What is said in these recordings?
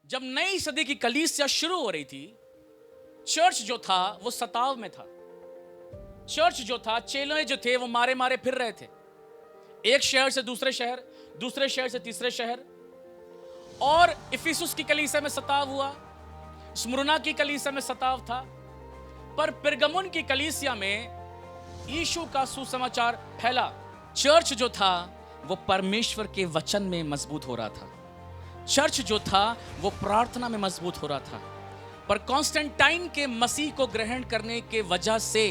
जब नई सदी की कलीसिया शुरू हो रही थी, चर्च जो था वो सताव में था। चर्च जो था, चेले जो थे वो मारे मारे फिर रहे थे, एक शहर से दूसरे शहर, दूसरे शहर से तीसरे शहर। और इफिसुस की कलीसिया में सताव हुआ, स्मुरना की कलीसिया में सताव था, पर पिरगमुन की कलीसिया में यीशु का सुसमाचार फैला। चर्च जो था वो परमेश्वर के वचन में मजबूत हो रहा था, चर्च जो था वो प्रार्थना में मजबूत हो रहा था। पर कॉन्स्टेंटाइन के मसीह को ग्रहण करने के वजह से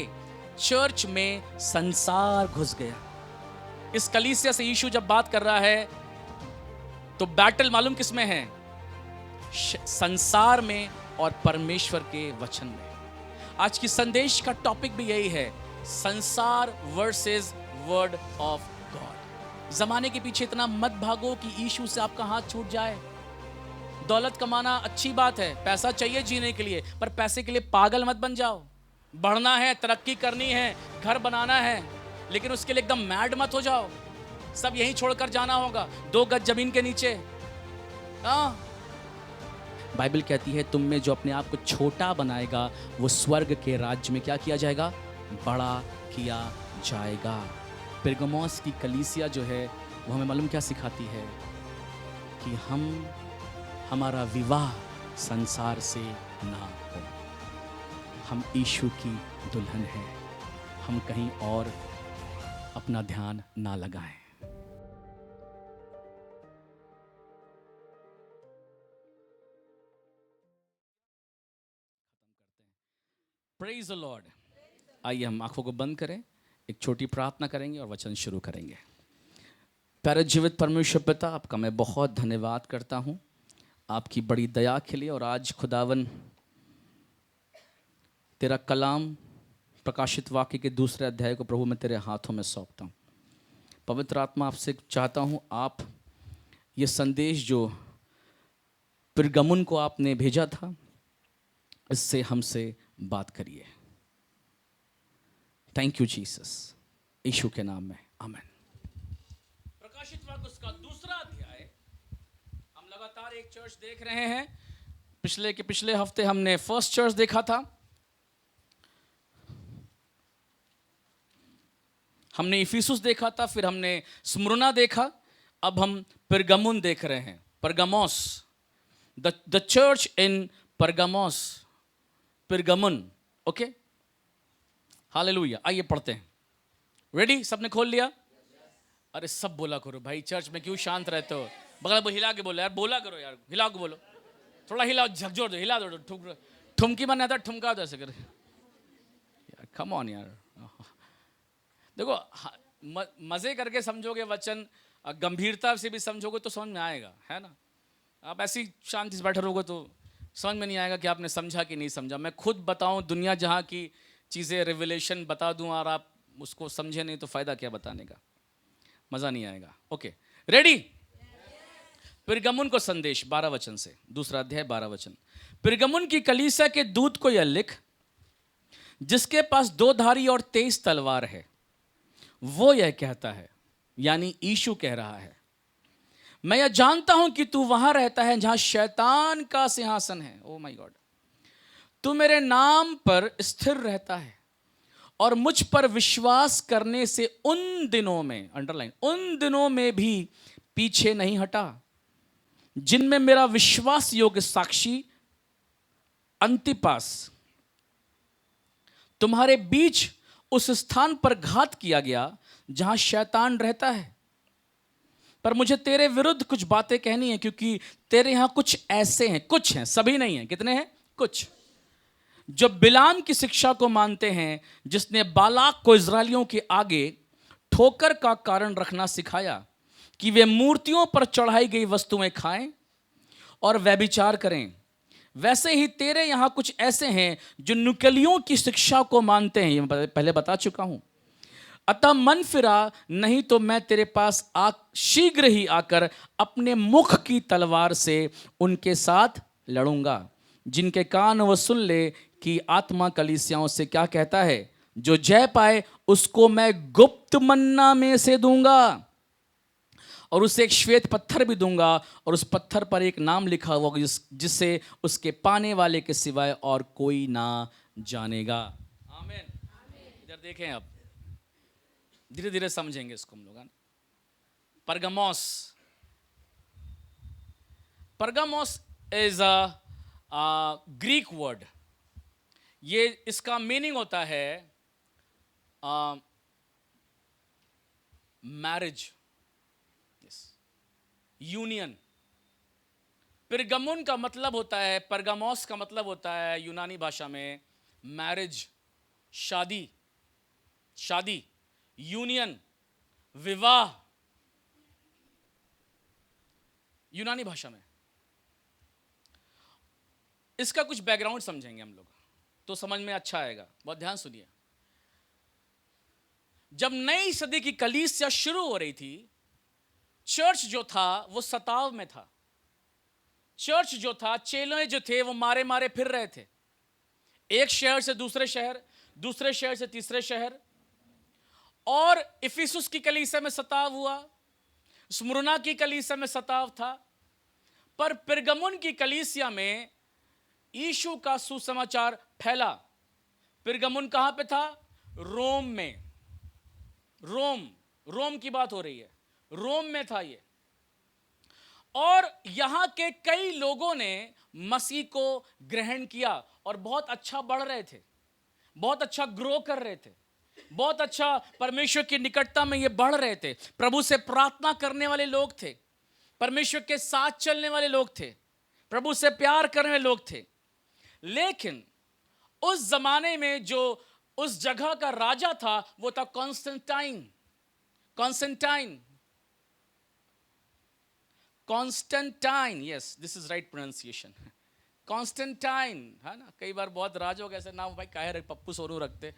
चर्च में संसार घुस गया। इस कलीसिया से यीशु जब बात कर रहा है तो बैटल मालूम किसमें है? संसार में और परमेश्वर के वचन में। आज की संदेश का टॉपिक भी यही है, संसार वर्सेस वर्ड ऑफ गॉड। जमाने के पीछे इतना मत भागो कि यीशु से आपका हाथ छूट जाए। दौलत कमाना अच्छी बात है, पैसा चाहिए जीने के लिए, पर पैसे के लिए पागल मत बन जाओ। बढ़ना है, तरक्की करनी है, घर बनाना है, लेकिन उसके लिए एकदम मैड मत हो जाओ। सब यहीं छोड़कर जाना होगा, 2 गज जमीन के नीचे। बाइबल कहती है तुम में जो अपने आप को छोटा बनाएगा वो स्वर्ग के राज्य में क्या किया जाएगा? बड़ा किया जाएगा। पिरगमोस की कलीसिया जो है वो हमें मालूम क्या सिखाती है कि हमारा विवाह संसार से ना हो। हम यीशु की दुल्हन हैं, हम कहीं और अपना ध्यान ना लगाएं। Praise the Lord. आइए हम आंखों को बंद करें, एक छोटी प्रार्थना करेंगे और वचन शुरू करेंगे। प्यारे जीवित परमेश्वर पिता, आपका मैं बहुत धन्यवाद करता हूं आपकी बड़ी दया के लिए। और आज खुदावन तेरा कलाम प्रकाशित वाक्य के दूसरे अध्याय को प्रभु मैं तेरे हाथों में सौंपता हूँ। पवित्र आत्मा, आपसे चाहता हूँ आप ये संदेश जो पिरगमुन को आपने भेजा था, इससे हमसे बात करिए। थैंक यू जीसस, यीशु के नाम में आमीन। प्रकाशित वाक्य उसका दूसरा अध्याय, हम लगातार एक चर्च देख रहे हैं। पिछले हफ्ते हमने फर्स्ट चर्च देखा था, हमने इफिसुस देखा था, फिर हमने स्मुरना देखा, अब हम पिरगमुन देख रहे हैं। Pergamos, the church in Pergamos, Pergamum. Okay, hallelujah. आइए पढ़ते हैं। रेडी? सबने खोल लिया? अरे सब बोला करो भाई, चर्च में क्यों शांत रहते हो? बगल हिला के बोलो यार, बोला करो यार, हिला के बोलो, थोड़ा हिलाओ, झकझोर दो, हिला दो, ठुमकी मन आता, ठुमका दो ऐसे कर यार, कम ऑन यार। देखो, मजे करके समझोगे वचन, गंभीरता से भी समझोगे तो समझ में आएगा, है ना? आप ऐसी शांति से बैठे रहोगे तो समझ में नहीं आएगा कि आपने समझा कि नहीं समझा। मैं खुद बताऊं दुनिया जहां की चीज़ें रिविलेशन बता दूं और आप उसको समझे नहीं तो फ़ायदा क्या बताने का? मज़ा नहीं आएगा। Okay, ready? पिरगमुन को संदेश 12 वचन से, दूसरा अध्याय 12 वचन। पिरगमुन की कलीसिया के दूत को यह लिख, जिसके पास 2 धारी और 23 तलवार है, वो यह कहता है, यानी यीशु कह रहा है, मैं यह जानता हूं कि तू वहां रहता है जहां शैतान का सिंहासन है। Oh my God. तू मेरे नाम पर स्थिर रहता है और मुझ पर विश्वास करने से उन दिनों में, अंडरलाइन, उन दिनों में भी पीछे नहीं हटा जिनमें मेरा विश्वास योग्य साक्षी अंतिपास तुम्हारे बीच उस स्थान पर घात किया गया जहां शैतान रहता है। पर मुझे तेरे विरुद्ध कुछ बातें कहनी है, क्योंकि तेरे यहां कुछ ऐसे हैं, कुछ हैं, सभी नहीं हैं, कितने हैं? कुछ, जो बिलाम की शिक्षा को मानते हैं, जिसने बालाक को इस्राएलियों के आगे ठोकर का कारण रखना सिखाया कि वे मूर्तियों पर चढ़ाई गई वस्तुएं खाएं और व्यभिचार करें। वैसे ही तेरे यहां कुछ ऐसे हैं जो नुकलियों की शिक्षा को मानते हैं, ये मैं पहले बता चुका हूं। अतः मन फिरा, नहीं तो मैं तेरे पास शीघ्र ही आकर अपने मुख की तलवार से उनके साथ लड़ूंगा। जिनके कान वो सुन ले कि आत्मा कलीसियाओं से क्या कहता है। जो जय पाए उसको मैं गुप्त मन्ना में से दूंगा और उसे एक श्वेत पत्थर भी दूंगा और उस पत्थर पर एक नाम लिखा हुआ होगा जिससे उसके पाने वाले के सिवाय और कोई ना जानेगा। आमीन। इधर देखें, आप धीरे धीरे समझेंगे इसको हम लोग। परगमोस, परगमोस इज अ ग्रीक वर्ड। ये इसका मीनिंग होता है मैरिज, यूनियन। पिरगमुन का मतलब होता है, परगमोस का मतलब होता है यूनानी भाषा में मैरिज, शादी, शादी, यूनियन, विवाह, यूनानी भाषा में। इसका कुछ बैकग्राउंड समझेंगे हम लोग तो समझ में अच्छा आएगा। बहुत ध्यान सुनिए। जब नई सदी की कलीसिया शुरू हो रही थी, चर्च जो था वो सताव में था। चर्च जो था, चेले जो थे वो मारे मारे फिर रहे थे, एक शहर से दूसरे शहर, दूसरे शहर से तीसरे शहर। और इफिसुस की कलीसिया में सताव हुआ, स्मुरना की कलीसिया में सताव था, पर पिरगमुन की कलीसिया में यीशु का सुसमाचार फैला। पिरगमुन कहां पे था? रोम में। रोम की बात हो रही है, रोम में था ये। और यहां के कई लोगों ने मसीह को ग्रहण किया और बहुत अच्छा बढ़ रहे थे, बहुत अच्छा ग्रो कर रहे थे, बहुत अच्छा परमेश्वर की निकटता में ये बढ़ रहे थे। प्रभु से प्रार्थना करने वाले लोग थे, परमेश्वर के साथ चलने वाले लोग थे, प्रभु से प्यार करने वाले लोग थे। लेकिन उस जमाने में जो उस जगह का राजा था वो था Constantine. Constantine, yes, this is right pronunciation, Constantine, है ना। कई बार बहुत राजों कैसे नाम भाई काहे पप्पू सोनू रखते।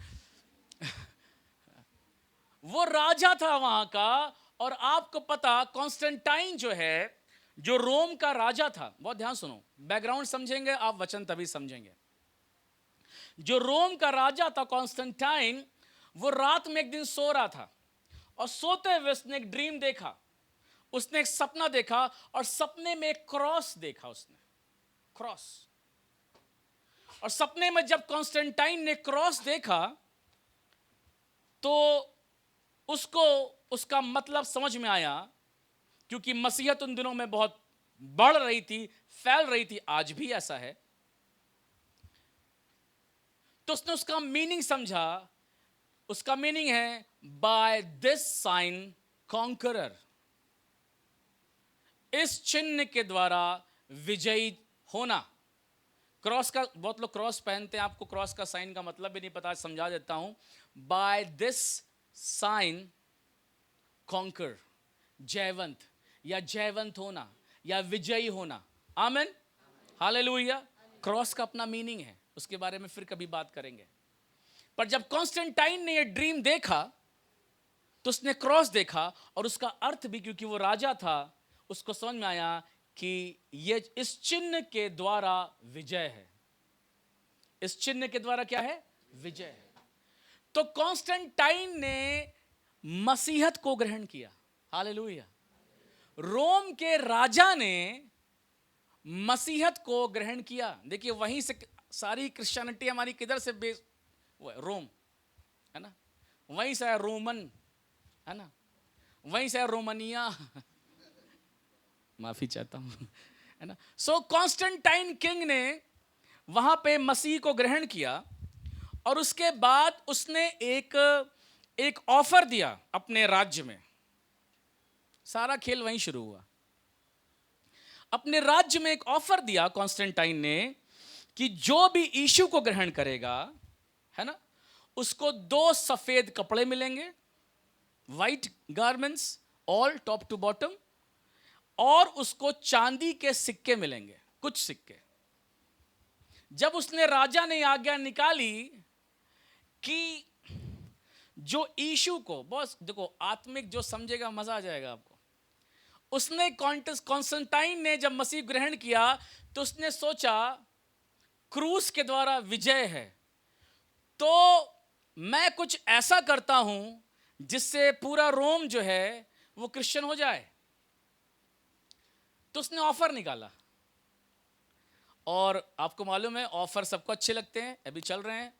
वो राजा था वहां का। और आपको पता, कॉन्स्टेंटाइन जो है, जो रोम का राजा था, बहुत ध्यान सुनो, बैकग्राउंड समझेंगे आप, वचन तभी समझेंगे। जो रोम का राजा था कॉन्स्टेंटाइन, वो रात में एक दिन सो रहा था और सोते हुए उसने एक ड्रीम देखा, उसने एक सपना देखा और सपने में एक क्रॉस देखा उसने, क्रॉस। और सपने में जब कॉन्स्टेंटाइन ने क्रॉस देखा तो उसको उसका मतलब समझ में आया, क्योंकि मसीहत उन दिनों में बहुत बढ़ रही थी, फैल रही थी, आज भी ऐसा है। तो उसने उसका मीनिंग समझा। उसका मीनिंग है बाय दिस साइन कॉन्करर, इस चिन्ह के द्वारा विजयी होना। क्रॉस का, बहुत लोग क्रॉस पहनते हैं, आपको क्रॉस का साइन का मतलब भी नहीं पता, समझा देता हूं। बाय दिस साइन कॉन्कर, जयवंत या जयवंत होना या विजयी होना। आमेन, हालेलुया। क्रॉस का अपना मीनिंग है, उसके बारे में फिर कभी बात करेंगे। पर जब कॉन्स्टेंटाइन ने यह ड्रीम देखा तो उसने क्रॉस देखा और उसका अर्थ भी, क्योंकि वो राजा था, उसको समझ में आया कि ये इस चिन्ह के द्वारा विजय है। इस चिन्ह के द्वारा क्या है? विजय है। तो कॉन्स्टेंटाइन ने मसीहत को ग्रहण किया। हालेलुया। रोम के राजा ने मसीहत को ग्रहण किया। देखिए, वहीं से सारी क्रिश्चियनिटी हमारी किधर से बेस, रोम, है ना। वहीं से रोमन, है ना, वहीं से रोमानिया, माफी चाहता हूं, है ना। सो कॉन्स्टेंटाइन किंग ने वहां पे मसीह को ग्रहण किया और उसके बाद उसने एक ऑफर दिया अपने राज्य में। सारा खेल वहीं शुरू हुआ। अपने राज्य में एक ऑफर दिया कॉन्स्टेंटाइन ने कि जो भी यीशु को ग्रहण करेगा, है ना, उसको 2 सफेद कपड़े मिलेंगे, white garments all top to bottom, और उसको चांदी के सिक्के मिलेंगे, कुछ सिक्के। जब उसने, राजा ने आज्ञा निकाली कि जो यीशु को, बॉस देखो, आत्मिक जो समझेगा मजा आ जाएगा आपको। उसने कॉन्स्टेंटाइन ने जब मसीह ग्रहण किया तो उसने सोचा क्रूस के द्वारा विजय है, तो मैं कुछ ऐसा करता हूं जिससे पूरा रोम जो है वो क्रिश्चियन हो जाए। तो उसने ऑफर निकाला, और आपको मालूम है ऑफर सबको अच्छे लगते हैं, अभी चल रहे हैं।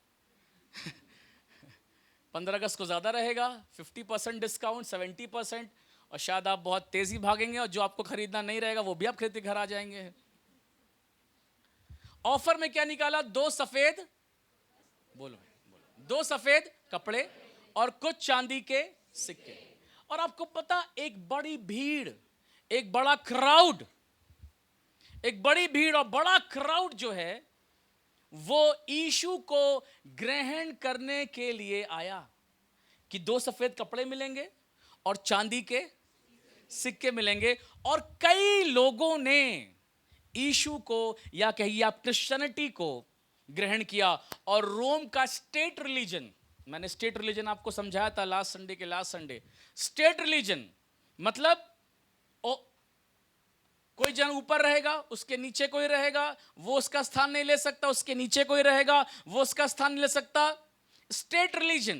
15 अगस्त को ज़्यादा रहेगा, 50% डिस्काउंट, 70%, और शायद आप बहुत तेज़ी भागेंगे और जो आपको खरीदना नहीं रहेगा वो भी आप खरीद के घर आ जाएंगे। ऑफर में क्या निकाला? 2 सफ़ेद, बोलो, 2 सफ़ेद कपड़े और कुछ चांदी के सिक्के। और आपको पता, एक बड़ी भीड़, एक बड़ा क्राउड, एक बड़ी भीड़ और बड़ा क्राउड जो है वो यीशु को ग्रहण करने के लिए आया कि 2 सफेद कपड़े मिलेंगे और चांदी के सिक्के मिलेंगे। और कई लोगों ने यीशु को, या कहिए आप क्रिश्चियनिटी को ग्रहण किया। और रोम का स्टेट रिलीजन, मैंने स्टेट रिलीजन आपको समझाया था लास्ट संडे। स्टेट रिलीजन मतलब कोई जन ऊपर रहेगा, उसके नीचे कोई रहेगा, वो उसका स्थान नहीं ले सकता, उसके नीचे कोई रहेगा, वो उसका स्थान नहीं ले सकता। स्टेट रिलीजन,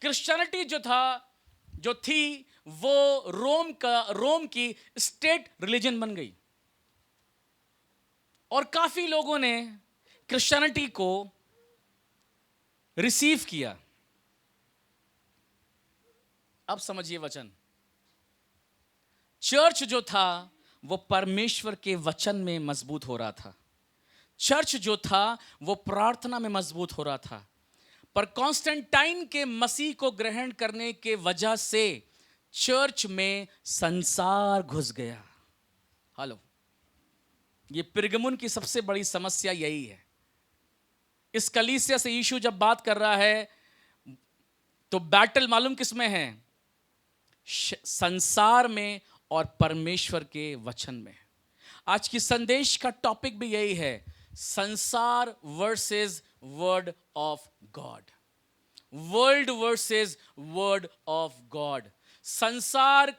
क्रिश्चियनिटी जो थी वो रोम की स्टेट रिलीजन बन गई। और काफी लोगों ने क्रिश्चियनिटी को रिसीव किया। अब समझिए वचन, चर्च जो था वो परमेश्वर के वचन में मजबूत हो रहा था। चर्च जो था वो प्रार्थना में मजबूत हो रहा था। पर कॉन्स्टेंटाइन के मसीह को ग्रहण करने के वजह से चर्च में संसार घुस गया। हेलो, ये पिरगमुन की सबसे बड़ी समस्या यही है। इस कलीसिया से यीशु जब बात कर रहा है तो बैटल मालूम किसमें है? संसार में और परमेश्वर के वचन में। आज की संदेश का टॉपिक भी यही है, संसार versus word of God, world versus word of God, संसार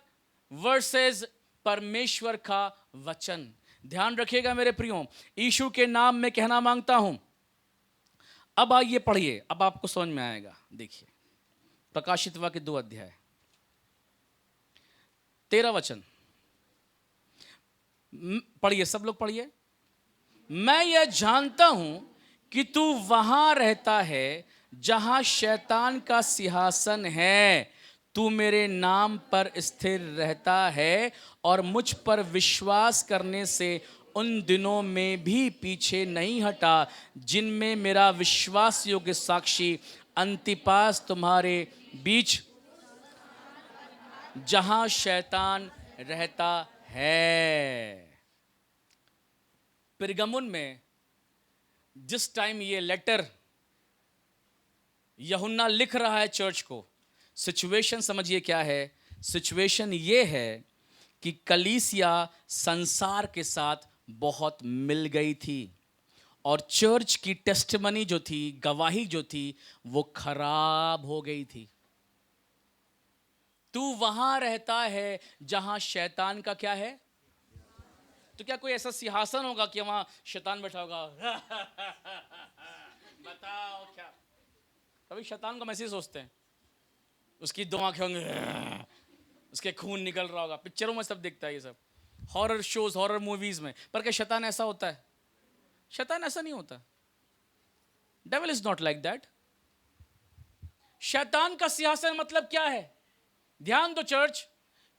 वर्सेस परमेश्वर का वचन। ध्यान रखिएगा मेरे प्रियो, यीशु के नाम में कहना मांगता हूं। अब आइए पढ़िए, अब आपको समझ में आएगा। देखिए प्रकाशित वाक्य 2 अध्याय 13 वचन पढ़िए, सब लोग पढ़िए। मैं यह जानता हूं कि तू वहां रहता है जहां शैतान का सिंहासन है, तू मेरे नाम पर स्थिर रहता है और मुझ पर विश्वास करने से उन दिनों में भी पीछे नहीं हटा जिनमें मेरा विश्वास योग्य साक्षी अंतिपास तुम्हारे बीच जहां शैतान रहता है। पिरगमुन में जिस टाइम ये लेटर यूहन्ना लिख रहा है चर्च को, सिचुएशन समझिए क्या है। सिचुएशन ये है कि कलीसिया संसार के साथ बहुत मिल गई थी और चर्च की टेस्टिमनी जो थी, गवाही जो थी, वो खराब हो गई थी। तू वहां रहता है जहां शैतान का क्या है? तो क्या कोई ऐसा सिंहासन होगा कि वहां शैतान बैठा होगा? बताओ क्या? कभी शैतान को मैसे सोचते हैं, उसकी 2 आंखें होंगी, उसके खून निकल रहा होगा। पिक्चरों में सब दिखता है ये सब, हॉरर शोज, हॉरर मूवीज में। पर क्या शैतान ऐसा होता है? शैतान ऐसा नहीं होता। Devil is not like that. शैतान का सिंहासन मतलब क्या है? ध्यान दो चर्च,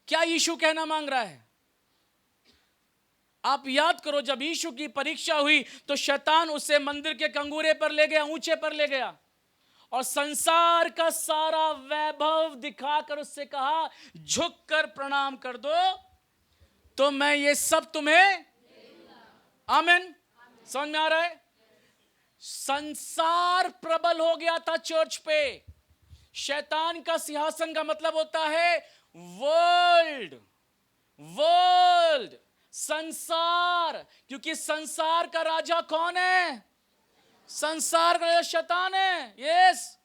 क्या यीशु कहना मांग रहा है? आप याद करो, जब यीशु की परीक्षा हुई तो शैतान उसे मंदिर के कंगूरे पर ले गया, ऊंचे पर ले गया, और संसार का सारा वैभव दिखाकर उससे कहा, झुककर प्रणाम कर दो तो मैं ये सब तुम्हें। आमीन। समझ में आ रहा है? संसार प्रबल हो गया था चर्च पे। शैतान का सिंहासन का मतलब होता है वर्ल्ड, वर्ल्ड, संसार। क्योंकि संसार का राजा कौन है? संसार का राजा शैतान है। यस,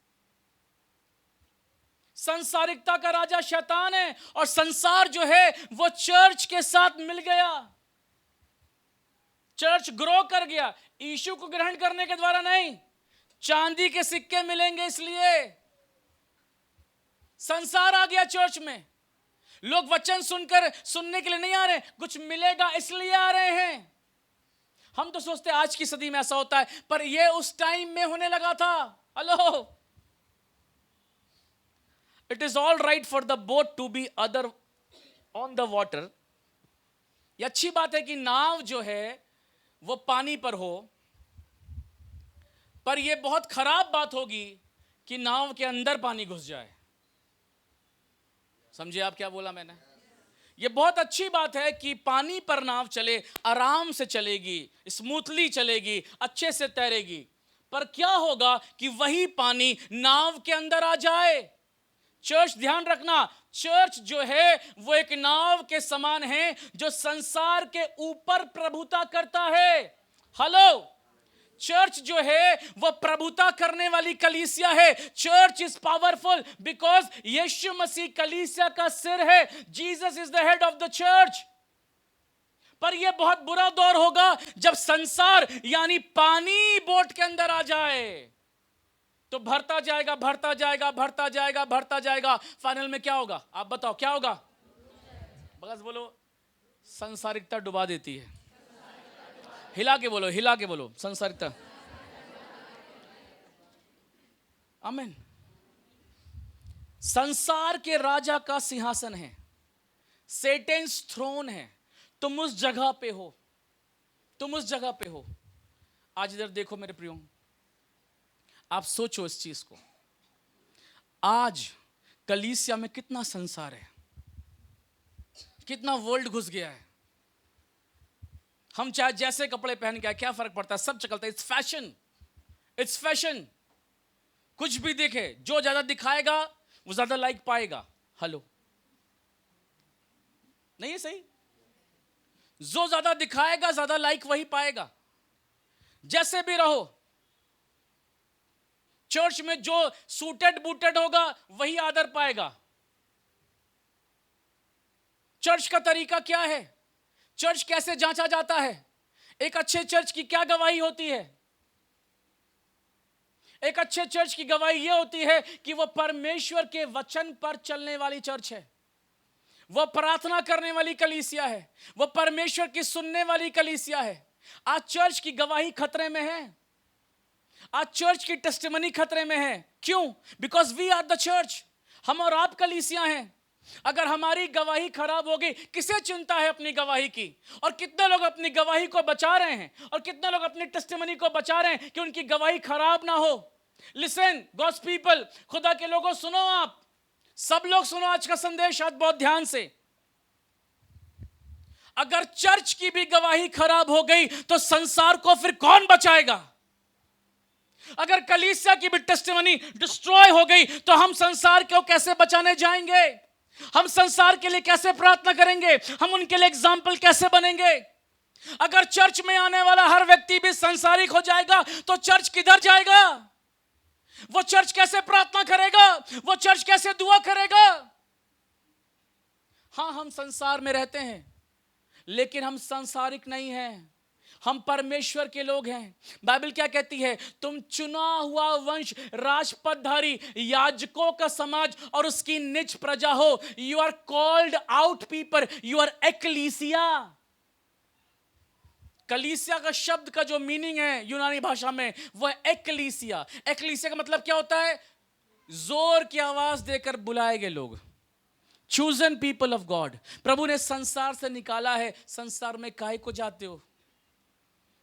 संसारिकता का राजा शैतान है। और संसार जो है वो चर्च के साथ मिल गया, चर्च ग्रो कर गया। यीशु को ग्रहण करने के द्वारा नहीं, चांदी के सिक्के मिलेंगे इसलिए संसार आ गया चर्च में। लोग वचन सुनकर सुनने के लिए नहीं आ रहे, कुछ मिलेगा इसलिए आ रहे हैं। हम तो सोचते हैं आज की सदी में ऐसा होता है, पर यह उस टाइम में होने लगा था। Hello, it is all right for the boat to be other on the water. यह अच्छी बात है कि नाव जो है वो पानी पर हो, पर यह बहुत खराब बात होगी कि नाव के अंदर पानी घुस जाए। समझे आप क्या बोला मैंने? यह बहुत अच्छी बात है कि पानी पर नाव चले, आराम से चलेगी, स्मूथली चलेगी, अच्छे से तैरेगी। पर क्या होगा कि वही पानी नाव के अंदर आ जाए। चर्च, ध्यान रखना, चर्च जो है वो एक नाव के समान है जो संसार के ऊपर प्रभुता करता है। हेलो, चर्च जो है वो प्रभुता करने वाली कलीसिया है। चर्च इज पावरफुल बिकॉज यीशु मसीह कलीसिया का सिर है। Jesus is the head of the church. पर यह बहुत बुरा दौर होगा जब संसार यानी पानी बोट के अंदर आ जाए, तो भरता जाएगा, भरता जाएगा, भरता जाएगा, भरता जाएगा। फाइनल में क्या होगा? आप बताओ क्या होगा? बस बोलो, संसारिकता डुबा देती है। हिला के बोलो, हिला के बोलो, संसारिकता। आमीन। संसार के राजा का सिंहासन है, सेटेन्स थ्रोन है। तुम उस जगह पे हो, तुम उस जगह पे हो। आज इधर देखो मेरे प्रियो, आप सोचो इस चीज को। आज कलीसिया में कितना संसार है, कितना वर्ल्ड घुस गया है। हम चाहे जैसे कपड़े पहन के आए, क्या फर्क पड़ता है? सब चलता है। It's fashion, it's fashion. कुछ भी देखे, जो ज्यादा दिखाएगा वो ज्यादा लाइक पाएगा। हेलो, नहीं है सही? जो ज्यादा दिखाएगा ज्यादा लाइक वही पाएगा। जैसे भी रहो, चर्च में जो सूटेड बूटेड होगा वही आदर पाएगा। चर्च का तरीका क्या है? चर्च कैसे जांचा जाता है? एक अच्छे चर्च की क्या गवाही होती है? एक अच्छे चर्च की गवाही यह होती है कि वह परमेश्वर के वचन पर चलने वाली चर्च है, वह प्रार्थना करने वाली कलीसिया है, वह परमेश्वर की सुनने वाली कलीसिया है। आज चर्च की गवाही खतरे में है, आज चर्च की टेस्टिमनी खतरे में है। क्यों? Because we are the church. हम और आप कलीसिया हैं। अगर हमारी गवाही खराब होगी, किसे चिंता है अपनी गवाही की? और कितने लोग अपनी गवाही को बचा रहे हैं, और कितने लोग अपनी टेस्टिमनी को बचा रहे हैं कि उनकी गवाही खराब ना हो। लिसन गॉड्स पीपल, खुदा के लोगों सुनो, आप सब लोग सुनो आज का संदेश, आज बहुत ध्यान से। अगर चर्च की भी गवाही खराब हो गई तो संसार को फिर कौन बचाएगा? अगर कलीसिया की भी टेस्टिमनी डिस्ट्रॉय हो गई तो हम संसार को कैसे बचाने जाएंगे? हम संसार के लिए कैसे प्रार्थना करेंगे? हम उनके लिए एग्जाम्पल कैसे बनेंगे? अगर चर्च में आने वाला हर व्यक्ति भी संसारिक हो जाएगा तो चर्च किधर जाएगा? वो चर्च कैसे प्रार्थना करेगा? वो चर्च कैसे दुआ करेगा? हां, हम संसार में रहते हैं लेकिन हम सांसारिक नहीं हैं, हम परमेश्वर के लोग हैं। बाइबल क्या कहती है? तुम चुना हुआ वंश, राजपदधारी, याजकों का समाज और उसकी निज प्रजा हो। You are called out people, you are ecclesia. कलीसिया का शब्द का जो मीनिंग है यूनानी भाषा में वो है एक्लीसिया। एक्लीसिया का मतलब क्या होता है? जोर की आवाज देकर बुलाए गए लोग, चूजन पीपल ऑफ गॉड। प्रभु ने संसार से निकाला है। संसार में काहे को जाते हो?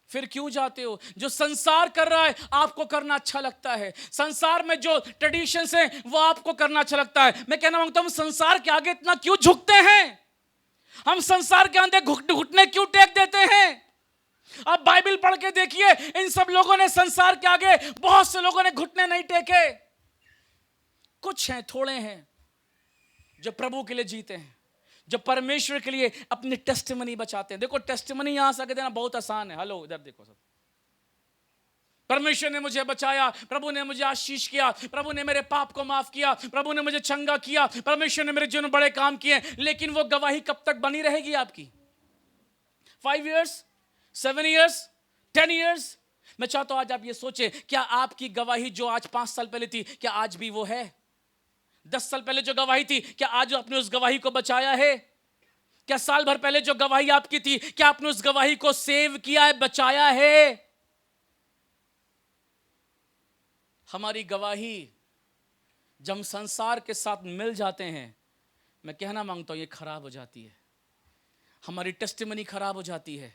फिर क्यों जाते हो? जो संसार कर रहा है आपको करना अच्छा लगता है, संसार में जो ट्रेडिशंस हैं वो आपको करना अच्छा लगता है। मैं कहना मांगता हूं, संसार के आगे इतना क्यों झुकते हैं? हम संसार के आगे घुटने क्यों टेक देते हैं? आप बाइबल पढ़ के देखिए, इन सब लोगों ने संसार के आगे, बहुत से लोगों ने घुटने नहीं टेके। कुछ हैं, थोड़े हैं जो प्रभु के लिए जीते हैं, जो परमेश्वर के लिए अपनी टेस्टिमनी बचाते हैं। देखो, टेस्टिमनी यहां से देना बहुत आसान है। हेलो, इधर देखो सब। परमेश्वर ने मुझे बचाया, प्रभु ने मुझे आशीष किया, प्रभु ने मेरे पाप को माफ किया, प्रभु ने मुझे चंगा किया, परमेश्वर ने मेरे जीवन में बड़े काम किए। लेकिन वो गवाही कब तक बनी रहेगी आपकी? 5 years, 7 years, 10 years? मैं चाहता हूं आज आप ये सोचे, क्या आपकी गवाही जो आज 5 साल पहले थी, क्या आज भी वो है? 10 साल पहले जो गवाही थी, क्या आज आपने उस गवाही को बचाया है? क्या साल भर पहले जो गवाही आपकी थी, क्या आपने उस गवाही को सेव किया है, बचाया है? हमारी गवाही जब हम संसार के साथ मिल जाते हैं, मैं कहना मांगता हूं, ये खराब हो जाती है। हमारी टेस्टिमनी खराब हो जाती है।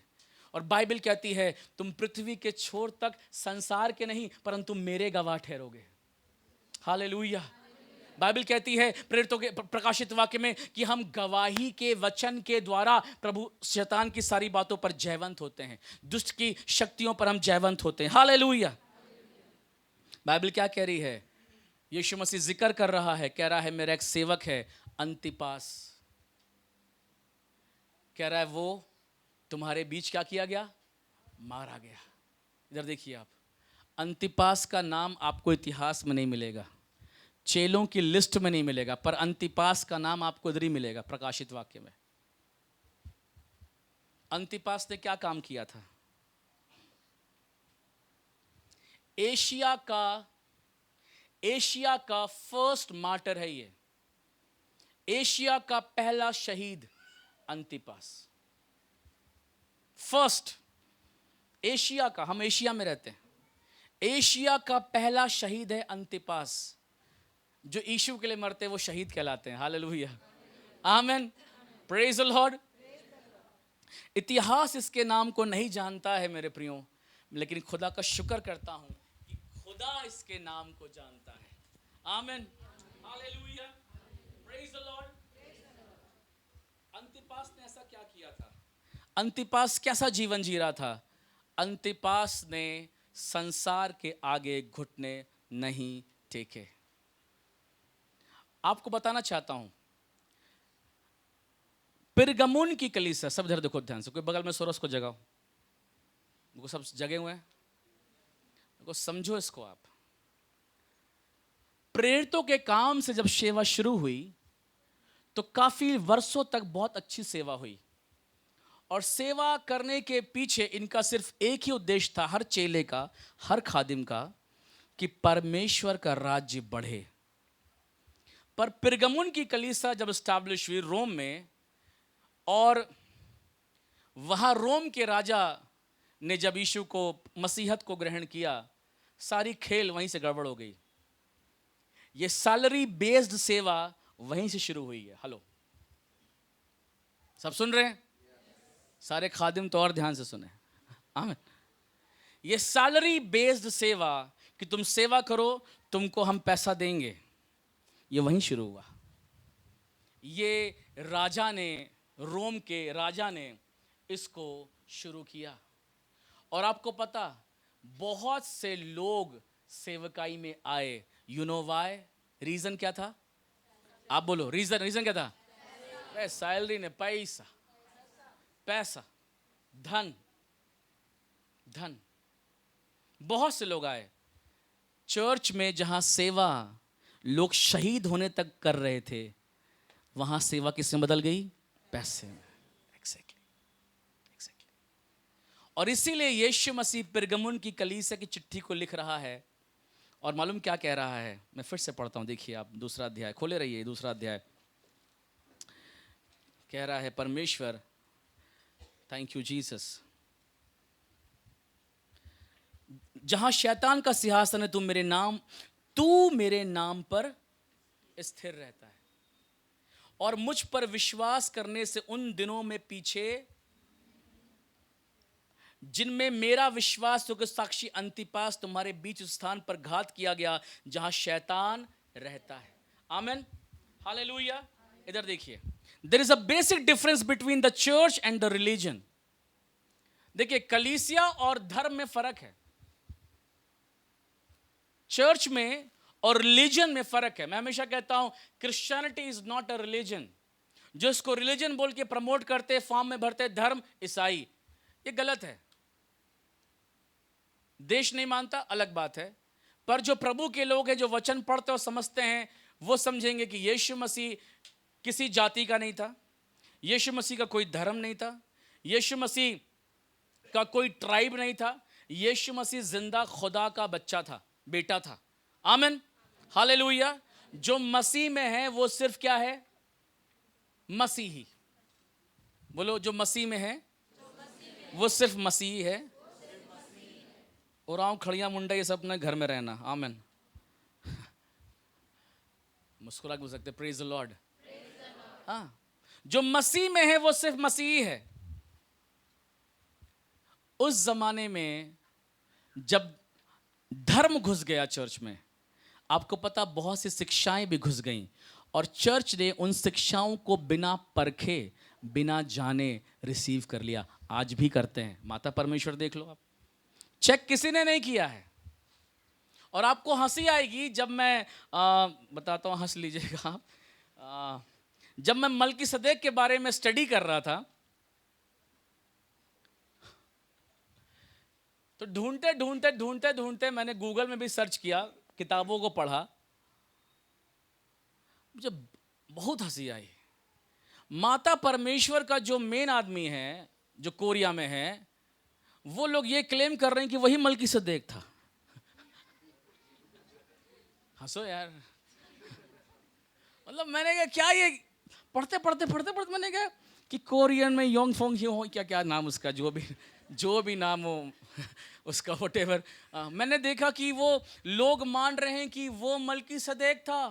और बाइबल कहती है, तुम पृथ्वी के छोर तक संसार के नहीं परंतु मेरे गवाह ठहरोगे। हालेलुया। बाइबल कहती है प्रेरितों के प्रकाशित वाक्य में कि हम गवाही के वचन के द्वारा प्रभु शैतान की सारी बातों पर जयवंत होते हैं, दुष्ट की शक्तियों पर हम जयवंत होते हैं। हालेलुया। बाइबल क्या कह रही है? यीशु मसीह जिक्र कर रहा है, कह रहा है मेरा एक सेवक है अंतिपास, कह रहा है वो तुम्हारे बीच क्या किया गया? मारा गया। इधर देखिए आप, अंतिपास का नाम आपको इतिहास में नहीं मिलेगा, चेलों की लिस्ट में नहीं मिलेगा, पर अंतिपास का नाम आपको इधर ही मिलेगा प्रकाशित वाक्य में। अंतिपास ने क्या काम किया था? एशिया का फर्स्ट मार्टर है ये, एशिया का पहला शहीद अंतिपास। फर्स्ट एशिया का, हम एशिया में रहते हैं, एशिया का पहला शहीद है अंतिपास। जो यीशु के लिए मरते हैं वो शहीद कहलाते हैं। Hallelujah, amen, praise the Lord. इतिहास इसके नाम को नहीं जानता है मेरे प्रियो, लेकिन खुदा का शुक्र करता हूं कि खुदा इसके नाम को जानता है। आमेन, हालेलुया, प्रेज द लॉर्ड। अंतिपास ने ऐसा क्या किया था? अंतिपास कैसा जीवन जी रहा था? अंतिपास ने संसार के आगे घुटने नहीं टेके। आपको बताना चाहता हूं, पिरगमुन की कलीसिया, सब इधर देखो ध्यान से, कोई बगल में सोरस को जगाओ, वो सब जगे हुए हैं, देखो समझो इसको आप। प्रेरितों के काम से जब सेवा शुरू हुई तो काफी वर्षों तक बहुत अच्छी सेवा हुई, और सेवा करने के पीछे इनका सिर्फ एक ही उद्देश्य था, हर चेले का, हर खादिम का, कि परमेश्वर का राज्य बढ़े। पर पिरगमुन की कलीसिया जब एस्टैब्लिश हुई रोम में, और वहां रोम के राजा ने जब यीशु को, मसीहत को ग्रहण किया, सारी खेल वहीं से गड़बड़ हो गई। ये सैलरी बेस्ड सेवा वहीं से शुरू हुई है। हेलो, सब सुन रहे हैं? सारे खादिम तो और ध्यान से सुने। आमीन। ये सैलरी बेस्ड सेवा, कि तुम सेवा करो तुमको हम पैसा देंगे, ये वहीं शुरू हुआ। ये राजा ने, रोम के राजा ने इसको शुरू किया। और आपको पता, बहुत से लोग सेवकाई में आए। You know why? रीजन क्या था? आप बोलो, रीजन क्या था? सैलरी ने, पैसा, पैसा, धन, धन। बहुत से लोग आए चर्च में, जहां सेवा लोग शहीद होने तक कर रहे थे, वहां सेवा किसमें बदल गई? पैसे में। एग्जैक्टली। और इसीलिए यीशु मसीह पिरगमुन की कलीसिया की चिट्ठी को लिख रहा है, और मालूम क्या कह रहा है? मैं फिर से पढ़ता हूं, देखिए आप, दूसरा अध्याय खोले रहिए, दूसरा अध्याय कह रहा है, परमेश्वर, थैंक यू जीसस, जहां शैतान का सिंहासन है, तू मेरे नाम पर स्थिर रहता है, और मुझ पर विश्वास करने से उन दिनों में पीछे जिनमें मेरा विश्वास तो साक्षी अंतिपास तुम्हारे बीच उस स्थान पर घात किया गया जहां शैतान रहता है। आमेन, हालेलुया। इधर देखिए, there is a basic difference between the church and the religion. देखिए, कलीसिया और धर्म में फर्क है, चर्च में और रिलीजन में फर्क है। मैं हमेशा कहता हूं, Christianity is not a religion. जो इसको रिलीजन बोल के प्रमोट करते, फॉर्म में भरते, धर्म ईसाई, ये गलत है। देश नहीं मानता, अलग बात है, पर जो प्रभु के लोग हैं, जो वचन पढ़ते और समझते हैं, वो समझेंगे कि यीशु मसीह किसी जाति का नहीं था, यीशु मसीह का कोई धर्म नहीं था, यीशु मसीह का कोई ट्राइब नहीं था, यीशु मसीह जिंदा खुदा का बच्चा था, बेटा था। आमीन, हालेलुया। जो मसीह में है वो सिर्फ क्या है? मसीही। बोलो, जो मसीह में है वो सिर्फ मसीही है। और आऊं खड़िया मुंडा ये सब अपने घर में रहना। आमेन। मुस्कुरा के बोल सकते प्रेज द लॉर्ड। हाँ, जो मसीह में है वो सिर्फ मसीही है। उस जमाने में जब धर्म घुस गया चर्च में, आपको पता बहुत सी शिक्षाएं भी घुस गईं, और चर्च ने उन शिक्षाओं को बिना परखे, बिना जाने रिसीव कर लिया। आज भी करते हैं। माता परमेश्वर देख लो आप, चेक किसी ने नहीं किया है। और आपको हंसी आएगी जब मैं बताता हूँ, हंस लीजिएगा आप। जब मैं मलकीसदेक के बारे में स्टडी कर रहा था, तो ढूंढते ढूंढते ढूंढते ढूंढते मैंने गूगल में भी सर्च किया, किताबों को पढ़ा, मुझे बहुत हंसी आई। माता परमेश्वर का जो मेन आदमी है, जो कोरिया में है, वो लोग ये क्लेम कर रहे हैं कि वही मलकीसदेक था। हंसो यार। मतलब मैंने कहा क्या ये, पढ़ते पढ़ते पढ़ते पढ़ते मैंने कहा कि कोरियन में योंग फोंग ही हो, क्या क्या नाम उसका, जो भी नाम हो उसका व्हाटएवर। मैंने देखा कि वो लोग मान रहे हैं कि वो मलकीसदेक था।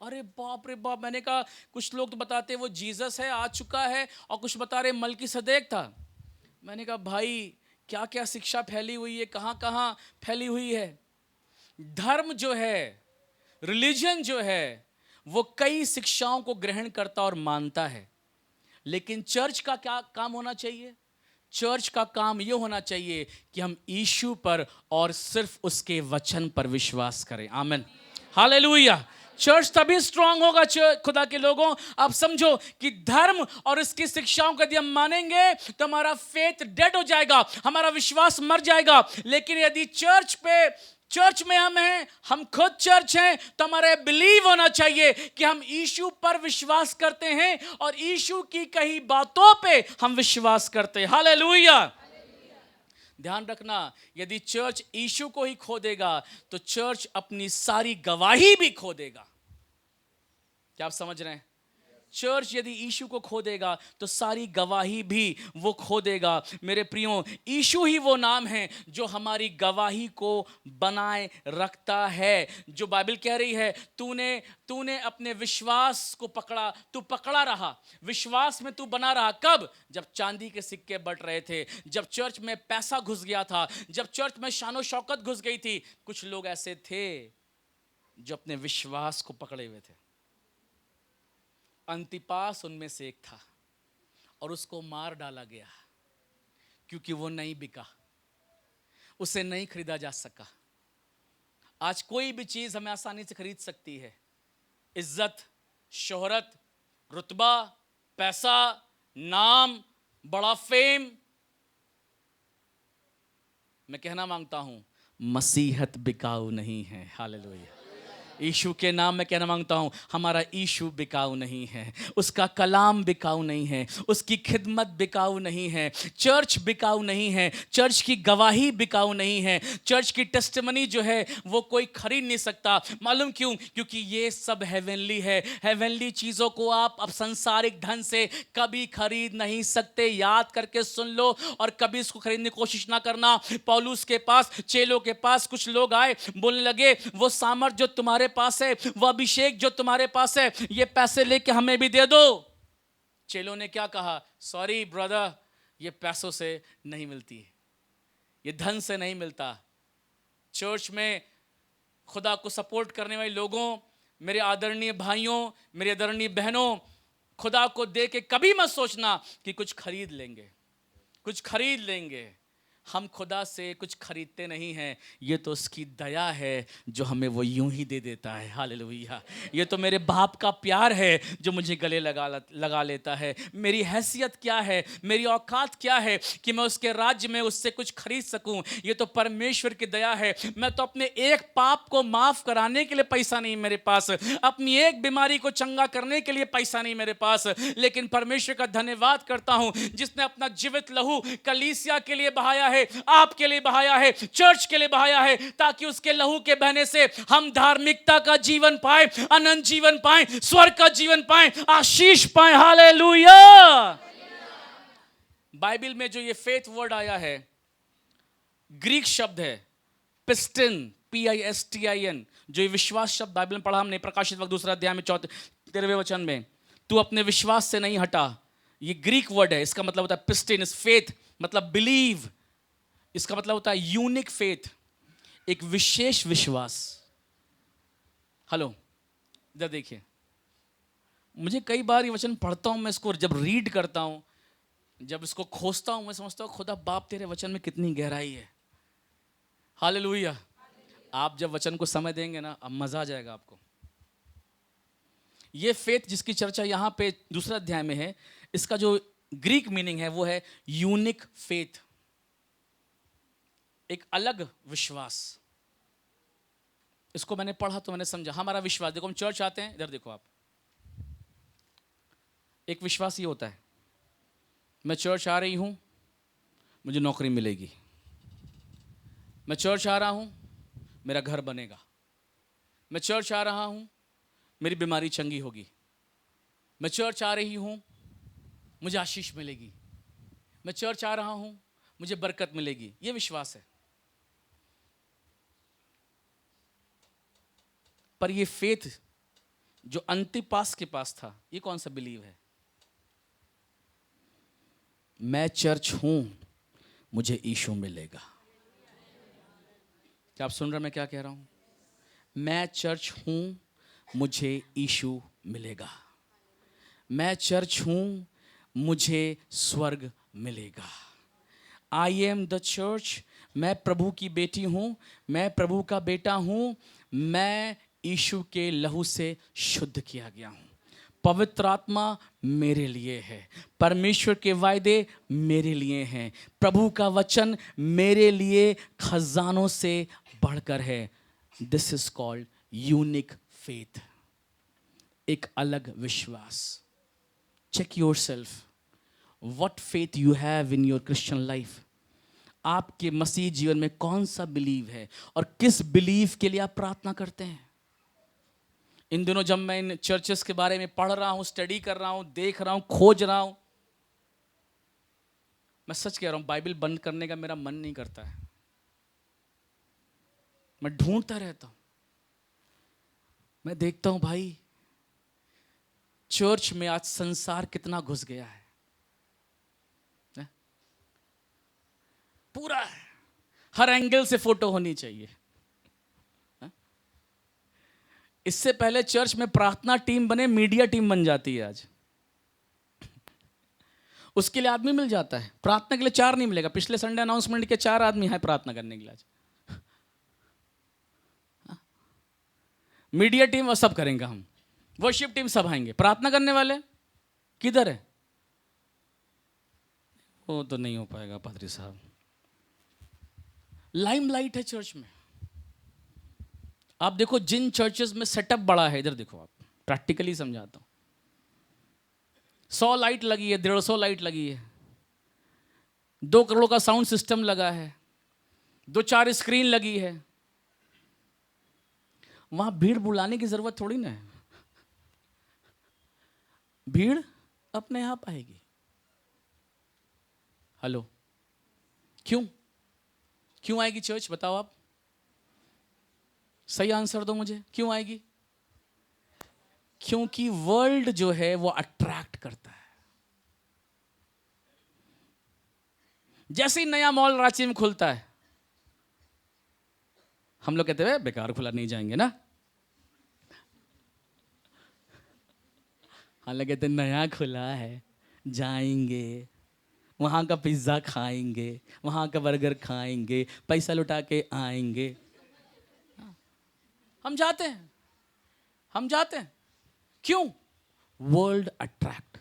अरे बाप रे बाप। मैंने कहा कुछ लोग तो बताते वो जीसस है, आ चुका है, और कुछ बता रहे मलकीसदेक था। मैंने कहा भाई क्या क्या शिक्षा फैली हुई है, कहाँ कहाँ फैली हुई है। धर्म जो है, रिलीजन जो है, वो कई शिक्षाओं को ग्रहण करता और मानता है। लेकिन चर्च का क्या काम होना चाहिए? चर्च का काम यह होना चाहिए कि हम यीशु पर और सिर्फ उसके वचन पर विश्वास करें। आमीन, हालेलुया। चर्च तभी स्ट्रांग होगा खुदा के लोगों। आप समझो कि धर्म और इसकी शिक्षाओं को यदि हम मानेंगे तो हमारा फेथ डेड हो जाएगा, हमारा विश्वास मर जाएगा। लेकिन यदि चर्च में हम हैं, हम खुद चर्च हैं, तो हमारे बिलीव होना चाहिए कि हम यीशु पर विश्वास करते हैं और यीशु की कही बातों पे हम विश्वास करते हैं। हालेलुया। ध्यान रखना, यदि चर्च यीशु को ही खो देगा तो चर्च अपनी सारी गवाही भी खो देगा। क्या आप समझ रहे हैं? चर्च यदि यीशु को खो देगा तो सारी गवाही भी वो खो देगा। मेरे प्रियो, यीशु ही वो नाम है जो हमारी गवाही को बनाए रखता है। जो बाइबल कह रही है, तूने अपने विश्वास को पकड़ा, तू पकड़ा रहा, विश्वास में तू बना रहा। कब? जब चांदी के सिक्के बट रहे थे, जब चर्च में पैसा घुस गया था, जब चर्च में शानो शौकत घुस गई थी। कुछ लोग ऐसे थे जो अपने विश्वास को पकड़े हुए थे। अंतिपास उनमें से एक था और उसको मार डाला गया क्योंकि वो नहीं बिका, उसे नहीं खरीदा जा सका। आज कोई भी चीज हमें आसानी से खरीद सकती है। इज्जत, शोहरत, रुतबा, पैसा, नाम, बड़ा फेम। मैं कहना मांगता हूं, मसीहत बिकाऊ नहीं है। हालेलुया। यीशु के नाम में कहना मांगता हूं, हमारा यीशु बिकाऊ नहीं है, उसका कलाम बिकाऊ नहीं है, उसकी खिदमत बिकाऊ नहीं है, चर्च बिकाऊ नहीं है, चर्च की गवाही बिकाऊ नहीं है, चर्च की टेस्टिमनी जो है वो कोई खरीद नहीं सकता। मालूम क्यों? क्योंकि ये सब हेवनली है। हेवनली चीज़ों को आप अब सांसारिक धन से कभी खरीद नहीं सकते। याद करके सुन लो और कभी इसको खरीदने की कोशिश ना करना। पौलुस के पास, चेलों के पास कुछ लोग आए, बोलने लगे वो सामर्थ जो तुम्हारे पास है, वो अभिषेक जो तुम्हारे पास है, ये पैसे लेके हमें भी दे दो। चेलों ने क्या कहा? सॉरी ब्रदर, ये पैसों से नहीं मिलती है, ये धन से नहीं मिलता। चर्च में खुदा को सपोर्ट करने वाले लोगों, मेरे आदरणीय भाइयों, मेरी आदरणीय बहनों, खुदा को दे के कभी मत सोचना कि कुछ खरीद लेंगे, कुछ खरीद लेंगे। हम खुदा से कुछ खरीदते नहीं हैं, ये तो उसकी दया है जो हमें वो यूं ही दे देता है। हालेलुया। ये तो मेरे बाप का प्यार है जो मुझे गले लगा लेता है। मेरी हैसियत क्या है, मेरी औकात क्या है कि मैं उसके राज्य में उससे कुछ खरीद सकूं? ये तो परमेश्वर की दया है। मैं तो अपने एक पाप को माफ कराने के लिए पैसा नहीं मेरे पास, अपनी एक बीमारी को चंगा करने के लिए पैसा नहीं मेरे पास, लेकिन परमेश्वर का धन्यवाद करता हूं जिसने अपना जीवित लहू कलीसिया के लिए बहाया है, आपके लिए बहाया है, चर्च के लिए बहाया है, ताकि उसके लहू के बहने से हम धार्मिकता का जीवन पाए, अनंत जीवन पाए, स्वर्ग का जीवन पाए, आशीष पाए। हालेलुया। बाइबल में जो ये फेथ वर्ड आया है, ग्रीक शब्द है पिस्टिन, PISTIN, जो ये विश्वास शब्द बाइबल में पढ़ा हमने प्रकाशित वक्त 2 अध्याय में 13वें वचन में, तू अपने विश्वास से नहीं हटा, ये ग्रीक वर्ड है। इसका मतलब होता है पिस्टिन, इस फेथ मतलब बिलीव, इसका मतलब होता है यूनिक फेथ, एक विशेष विश्वास। हेलो, इधर देखिए, मुझे कई बार ये वचन पढ़ता हूं, मैं इसको जब रीड करता हूं, जब इसको खोजता हूं, मैं समझता हूं खुदा बाप तेरे वचन में कितनी गहराई है। हालेलुया। आप जब वचन को समय देंगे ना, अब मजा आ जाएगा आपको। ये फेथ जिसकी चर्चा यहां पे 2 अध्याय में है, इसका जो ग्रीक मीनिंग है वो है यूनिक फेथ, एक अलग विश्वास। इसको मैंने पढ़ा तो मैंने समझा। हमारा विश्वास, देखो हम चर्च आते हैं, इधर देखो आप, एक विश्वास ये होता है, मैं चर्च आ रही हूं, मुझे नौकरी मिलेगी, मैं चर्च आ रहा हूं, मेरा घर बनेगा, मैं चर्च आ रहा हूं, मेरी बीमारी चंगी होगी, मैं चर्च आ रही हूं, मुझे आशीष मिलेगी, मैं चर्च आ रहा हूं, मुझे बरकत मिलेगी। ये विश्वास है। पर ये फेथ जो अंतिपास के पास था, ये कौन सा बिलीव है? मैं चर्च हूं, मुझे यीशु मिलेगा। क्या आप सुन रहे हैं मैं क्या कह रहा हूं? मैं चर्च हूं, मुझे यीशु मिलेगा। मैं चर्च हूं, मुझे स्वर्ग मिलेगा। आई एम द चर्च, मैं प्रभु की बेटी हूं, मैं प्रभु का बेटा हूं, मैं यीशु के लहू से शुद्ध किया गया हूं। पवित्र आत्मा मेरे लिए है, परमेश्वर के वायदे मेरे लिए हैं, प्रभु का वचन मेरे लिए खजानों से बढ़कर है। This is called unique faith, एक अलग विश्वास। Check yourself, what faith you have in your Christian life. आपके मसीह जीवन में कौन सा बिलीव है और किस बिलीव के लिए आप प्रार्थना करते हैं? इन दिनों जब मैं इन चर्चेस के बारे में पढ़ रहा हूं, स्टडी कर रहा हूं, देख रहा हूं, खोज रहा हूं, मैं सच कह रहा हूं, बाइबल बंद करने का मेरा मन नहीं करता है। मैं ढूंढता रहता हूं। मैं देखता हूं भाई, चर्च में आज संसार कितना घुस गया है, पूरा हर एंगल से फोटो होनी चाहिए। इससे पहले चर्च में प्रार्थना टीम बने, मीडिया टीम बन जाती है आज। उसके लिए आदमी मिल जाता है, प्रार्थना के लिए 4 नहीं मिलेगा। पिछले संडे अनाउंसमेंट के 4 आदमी हैं प्रार्थना करने के लिए आज। मीडिया टीम और सब करेंगे हम, वर्शिप टीम सब आएंगे, प्रार्थना करने वाले किधर है? वो तो नहीं हो पाएगा पादरी साहब। लाइमलाइट है चर्च में। आप देखो जिन चर्चेस में सेटअप बड़ा है, इधर देखो, आप प्रैक्टिकली समझाता हूं, 100 लाइट लगी है, 150 लाइट लगी है, 2 करोड़ का साउंड सिस्टम लगा है, 2-4 स्क्रीन लगी है, वहां भीड़ बुलाने की जरूरत थोड़ी ना है। भीड़ अपने आप आएगी। हेलो, क्यों आएगी चर्च? बताओ आप, सही आंसर दो मुझे, क्यों आएगी? क्योंकि वर्ल्ड जो है वो अट्रैक्ट करता है। जैसे ही नया मॉल रांची में खुलता है, हम लोग कहते हैं बेकार खुला, नहीं जाएंगे ना। हालांकि कहते नया खुला है, जाएंगे, वहां का पिज्जा खाएंगे, वहां का बर्गर खाएंगे, पैसा लुटा के आएंगे। हम जाते हैं। क्यों? World attract.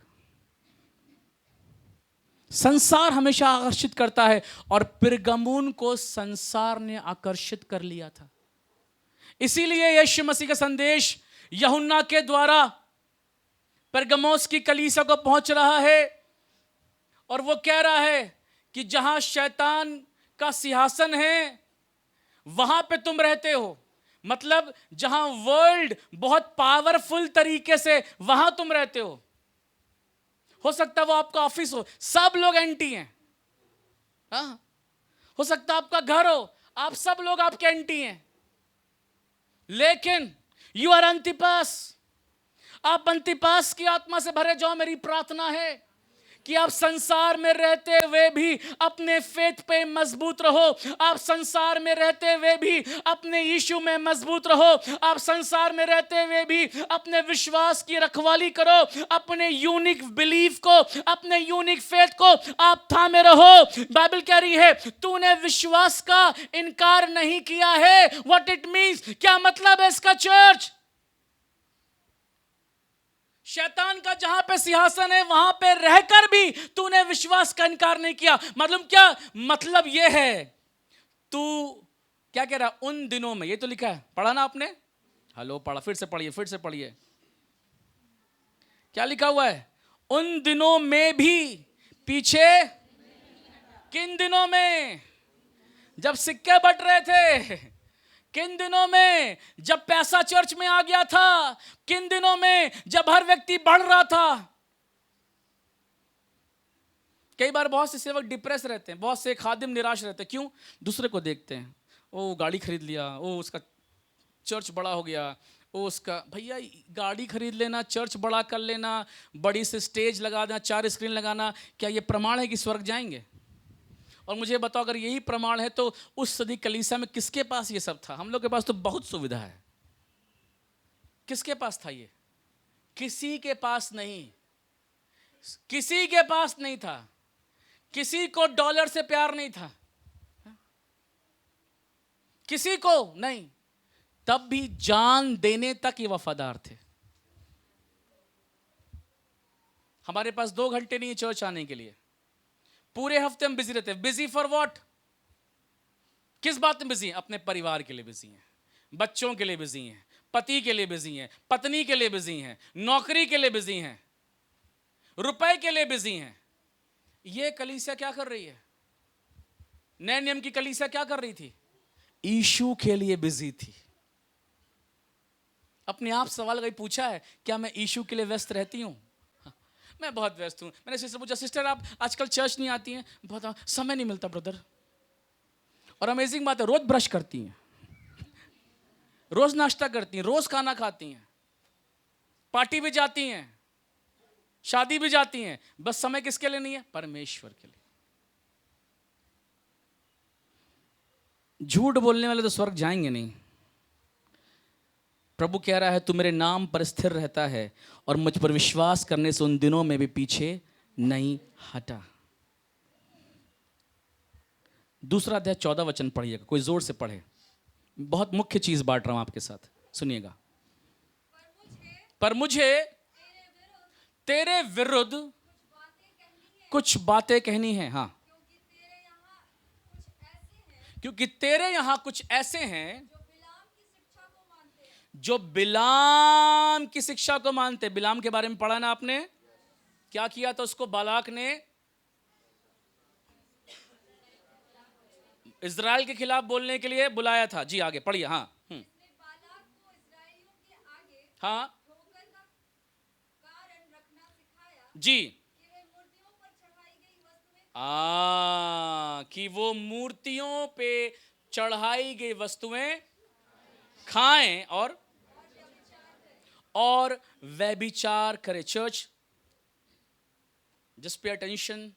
संसार हमेशा आकर्षित करता है, और पिरगमुन को संसार ने आकर्षित कर लिया था। इसीलिए यीशु मसीह का संदेश यूहन्ना के द्वारा पिरगमुस की कलीसिया को पहुंच रहा है, और वो कह रहा है कि जहां शैतान का सिंहासन है, वहां पे तुम रहते हो। मतलब जहां वर्ल्ड बहुत पावरफुल तरीके से, वहां तुम रहते हो सकता है वो आपका ऑफिस हो, सब लोग एंटी हैं। हाँ, हो सकता है आपका घर हो, आप सब लोग आपके एंटी हैं, लेकिन यू आर अंतिपास। आप अंतिपास की आत्मा से भरे जाओ। मेरी प्रार्थना है कि आप संसार में रहते हुए भी अपने फेथ पे मजबूत रहो। आप संसार में रहते हुए भी अपने यीशु में मजबूत रहो। आप संसार में रहते हुए भी अपने विश्वास की रखवाली करो। अपने यूनिक बिलीफ को, अपने यूनिक फेथ को आप थामे रहो। बाइबल कह रही है तूने विश्वास का इनकार नहीं किया है। व्हाट इट मींस, क्या मतलब है इसका चर्च? शैतान का जहां पे सिंहासन है, वहां पे रहकर भी तूने विश्वास का इनकार नहीं किया। मतलब क्या? मतलब यह है, तू क्या कह रहा? उन दिनों में, ये तो लिखा है, पढ़ा ना आपने? हेलो, पढ़ा? फिर से पढ़िए, फिर से पढ़िए। क्या लिखा हुआ है? उन दिनों में भी पीछे। किन दिनों में? जब सिक्के बट रहे थे। किन दिनों में? जब पैसा चर्च में आ गया था। किन दिनों में? जब हर व्यक्ति बढ़ रहा था। कई बार बहुत से सेवक डिप्रेस रहते हैं, बहुत से खादिम निराश रहते हैं। क्यों? दूसरे को देखते हैं, ओ गाड़ी खरीद लिया, ओ उसका चर्च बड़ा हो गया, ओ उसका। भैया, गाड़ी खरीद लेना, चर्च बड़ा कर लेना, बड़ी से स्टेज लगा देना, 4 स्क्रीन लगाना, क्या ये प्रमाण है कि स्वर्ग जाएंगे? और मुझे बताओ, अगर यही प्रमाण है तो उस सदी कलीसिया में किसके पास ये सब था? हम लोग के पास तो बहुत सुविधा है। किसके पास था ये? किसी के पास नहीं। किसी के पास नहीं था। किसी को डॉलर से प्यार नहीं था, किसी को नहीं। तब भी जान देने तक ये वफादार थे। हमारे पास 2 घंटे नहीं चर्च आने के लिए, पूरे हफ्ते हम बिजी रहते हैं। Busy for what? किस बात में बिजी हैं? अपने परिवार के लिए बिजी हैं, बच्चों के लिए बिजी हैं, पति के लिए बिजी हैं, पत्नी के लिए बिजी हैं, नौकरी के लिए बिजी हैं, रुपए के लिए बिजी हैं। ये कलीसिया क्या कर रही है? नए नियम की कलीसिया क्या कर रही थी? यीशु के लिए बिजी थी। अपने आप सवाल कभी पूछा है, क्या मैं यीशु के लिए व्यस्त रहती हूं? मैं बहुत व्यस्त हूं। मैंने सिस्टर पूछा, सिस्टर आप आजकल चर्च नहीं आती हैं? बहुत समय नहीं मिलता ब्रदर। और अमेजिंग बात है, रोज ब्रश करती हैं, रोज नाश्ता करती हैं, रोज खाना खाती हैं, पार्टी भी जाती हैं, शादी भी जाती हैं, बस समय किसके लिए नहीं है? परमेश्वर के लिए। झूठ बोलने वाले तो स्वर्ग जाएंगे नहीं। प्रभु कह रहा है तू मेरे नाम पर स्थिर रहता है और मुझ पर विश्वास करने से उन दिनों में भी पीछे नहीं हटा। दूसरा अध्याय 14 वचन पढ़िएगा, कोई जोर से पढ़े। बहुत मुख्य चीज बांट रहा हूं आपके साथ, सुनिएगा। पर मुझे तेरे विरुद्ध कुछ बातें कहनी है। हाँ, क्योंकि तेरे यहां कुछ ऐसे हैं जो बिलाम की शिक्षा को मानते। बिलाम के बारे में पढ़ा ना आपने? क्या किया था उसको? बालाक ने इज़राइल के खिलाफ बोलने के लिए बुलाया था। जी आगे पढ़िए। हाँ हाँ जी, कि वो मूर्तियों पे चढ़ाई गई वस्तुएं खाएं और व्यभिचार करें। Church, just pay attention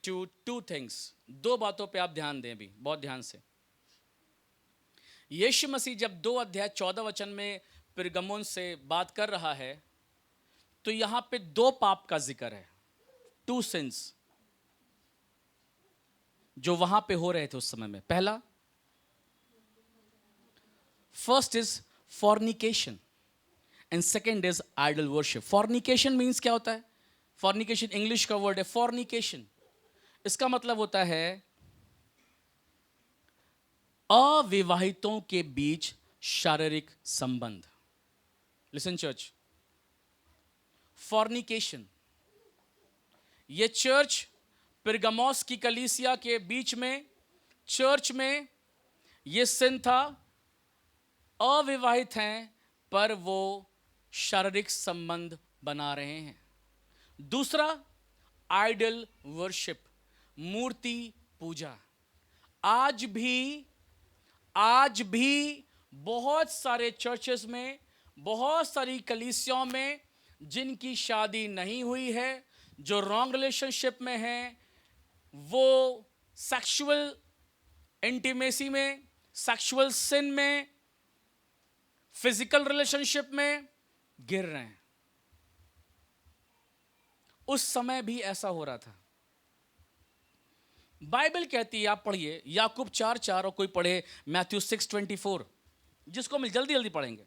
to 2 things. 2 बातों पे आप ध्यान दें भी, बहुत ध्यान से। यीशु मसीह जब 2 अध्याय 14 वचन में पिरगमुन से बात कर रहा है, तो यहां पे 2 पाप का जिक्र है, 2 सिंस जो वहां पे हो रहे थे उस समय में। पहला, first is fornication and second is idol worship. Fornication means क्या होता है? फॉर्निकेशन इंग्लिश का वर्ड है फॉर्निकेशन। इसका मतलब होता है अविवाहितों के बीच शारीरिक संबंध। Listen church, fornication. ये चर्च पिरगमोस की कलीसिया के बीच में चर्च में ये सिन था, अविवाहित हैं पर वो शारीरिक संबंध बना रहे हैं। दूसरा, आइडल वर्शिप, मूर्ति पूजा। आज भी बहुत सारे चर्चेस में, बहुत सारी कलीसियाओं में जिनकी शादी नहीं हुई है, जो रॉन्ग रिलेशनशिप में हैं, वो सेक्सुअल इंटीमेसी में, सेक्सुअल सिन में, फिजिकल रिलेशनशिप में गिर रहे हैं। उस समय भी ऐसा हो रहा था। बाइबल कहती है, आप पढ़िए याकूब 4:4, और कोई पढ़े मैथ्यू 6:24, जिसको हम जल्दी जल्दी पढ़ेंगे।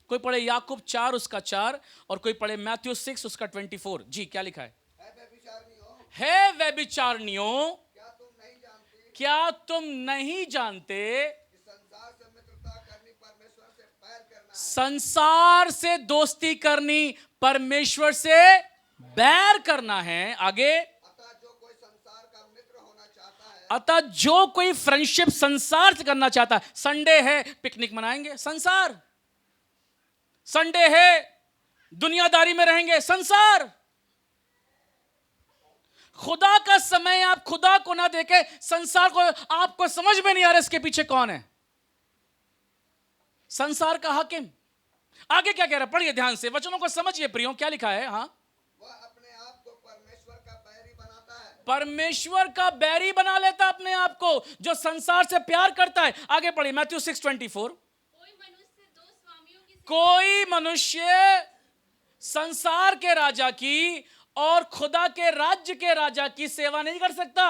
कोई पढ़े याकूब 4 उसका 4, और कोई पढ़े मैथ्यू 6 उसका 24। जी, क्या लिखा है? हे व्यभिचारिणियों, क्या तुम नहीं जानते संसार से दोस्ती करनी परमेश्वर से बैर करना है। आगे, अतः जो कोई फ्रेंडशिप संसार से करना चाहता है, संडे है पिकनिक मनाएंगे, संसार। संडे है दुनियादारी में रहेंगे, संसार। खुदा का समय आप खुदा को ना देके संसार को, आपको समझ में नहीं आ रहा इसके पीछे कौन है, संसार का हाकिम। आगे क्या कह रहा है, पढ़िए ध्यान से, वचनों को समझिए प्रियो, क्या लिखा है। हाँ, वह अपने आप को परमेश्वर का बैरी बनाता है। परमेश्वर का बैरी बना लेता अपने आप को, जो संसार से प्यार करता है। आगे पढ़िए मैथ्यू 6:24। कोई मनुष्य संसार के राजा की और खुदा के राज्य के राजा की सेवा नहीं कर सकता।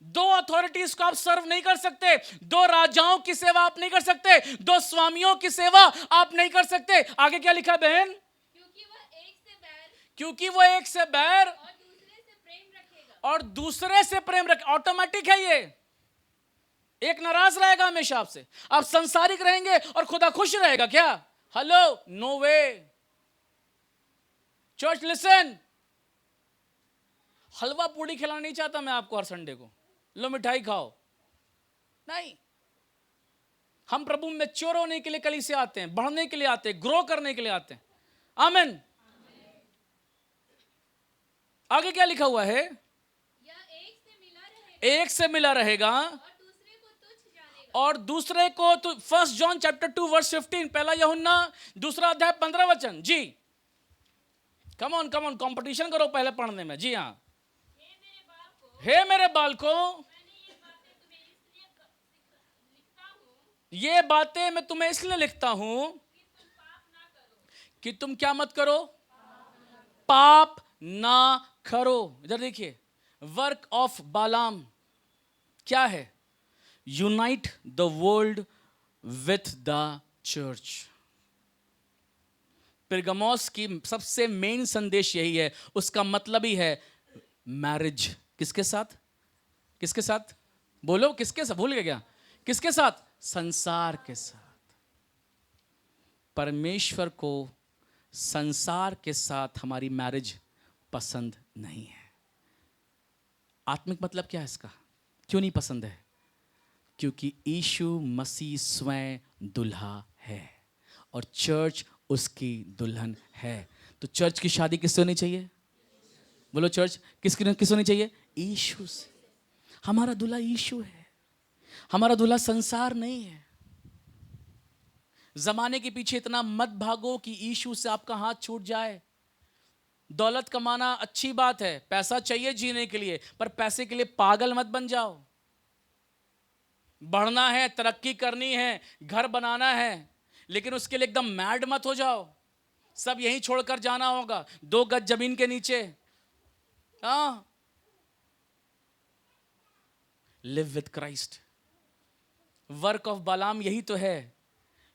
दो अथॉरिटीज को आप सर्व नहीं कर सकते, दो राजाओं की सेवा आप नहीं कर सकते, दो स्वामियों की सेवा आप नहीं कर सकते। आगे क्या लिखा बहन? क्योंकि वो एक से बैर और दूसरे से प्रेम रखे। ऑटोमेटिक है ये। एक नाराज रहेगा हमेशा आपसे, आप संसारिक रहेंगे और खुदा खुश रहेगा क्या? हेलो, नो वे। चर्च लिसन, हलवा पूड़ी खिलाना नहीं चाहता मैं आपको हर संडे को, लो मिठाई खाओ, नहीं। हम प्रभु में मैच्योर होने के लिए कलीसिया आते हैं, बढ़ने के लिए आते हैं, ग्रो करने के लिए आते हैं। आमीन। आगे क्या लिखा हुआ है? एक से मिला रहेगा और दूसरे को तो 1 जॉन चैप्टर 2 वर्स 15, पहला यूहन्ना 2 अध्याय 15 वचन। जी, कम ऑन कंपटीशन करो पहले पढ़ने में। जी हाँ, हे मेरे बालकों, ये बातें मैं तुम्हें इसलिए लिखता हूं कि तुम क्या मत करो, पाप ना करो। इधर देखिए, वर्क ऑफ बालाम क्या है? Unite the world with the church. Pergamos की सबसे मेन संदेश यही है, उसका मतलब ही है मैरिज। किसके साथ? किसके साथ? बोलो, किसके साथ? भूल गए क्या? किसके साथ? संसार के साथ। परमेश्वर को संसार के साथ हमारी मैरिज पसंद नहीं है। आत्मिक मतलब क्या है इसका? क्यों नहीं पसंद है? क्योंकि यीशु मसीह स्वयं दुल्हा है और चर्च उसकी दुल्हन है। तो चर्च की शादी किससे होनी चाहिए? बोलो, चर्च किससे होनी चाहिए? यीशु से। हमारा दूल्हा यीशु है, हमारा दूल्हा संसार नहीं है। जमाने के पीछे इतना मत भागो कि यीशु से आपका हाथ छूट जाए। दौलत कमाना अच्छी बात है, पैसा चाहिए जीने के लिए, पर पैसे के लिए पागल मत बन जाओ। बढ़ना है, तरक्की करनी है, घर बनाना है, लेकिन उसके लिए एकदम मैड मत हो जाओ। सब यहीं छोड़कर जाना होगा, 2 गज जमीन के नीचे। हाँ, live with Christ. Work of Balaam यही तो है,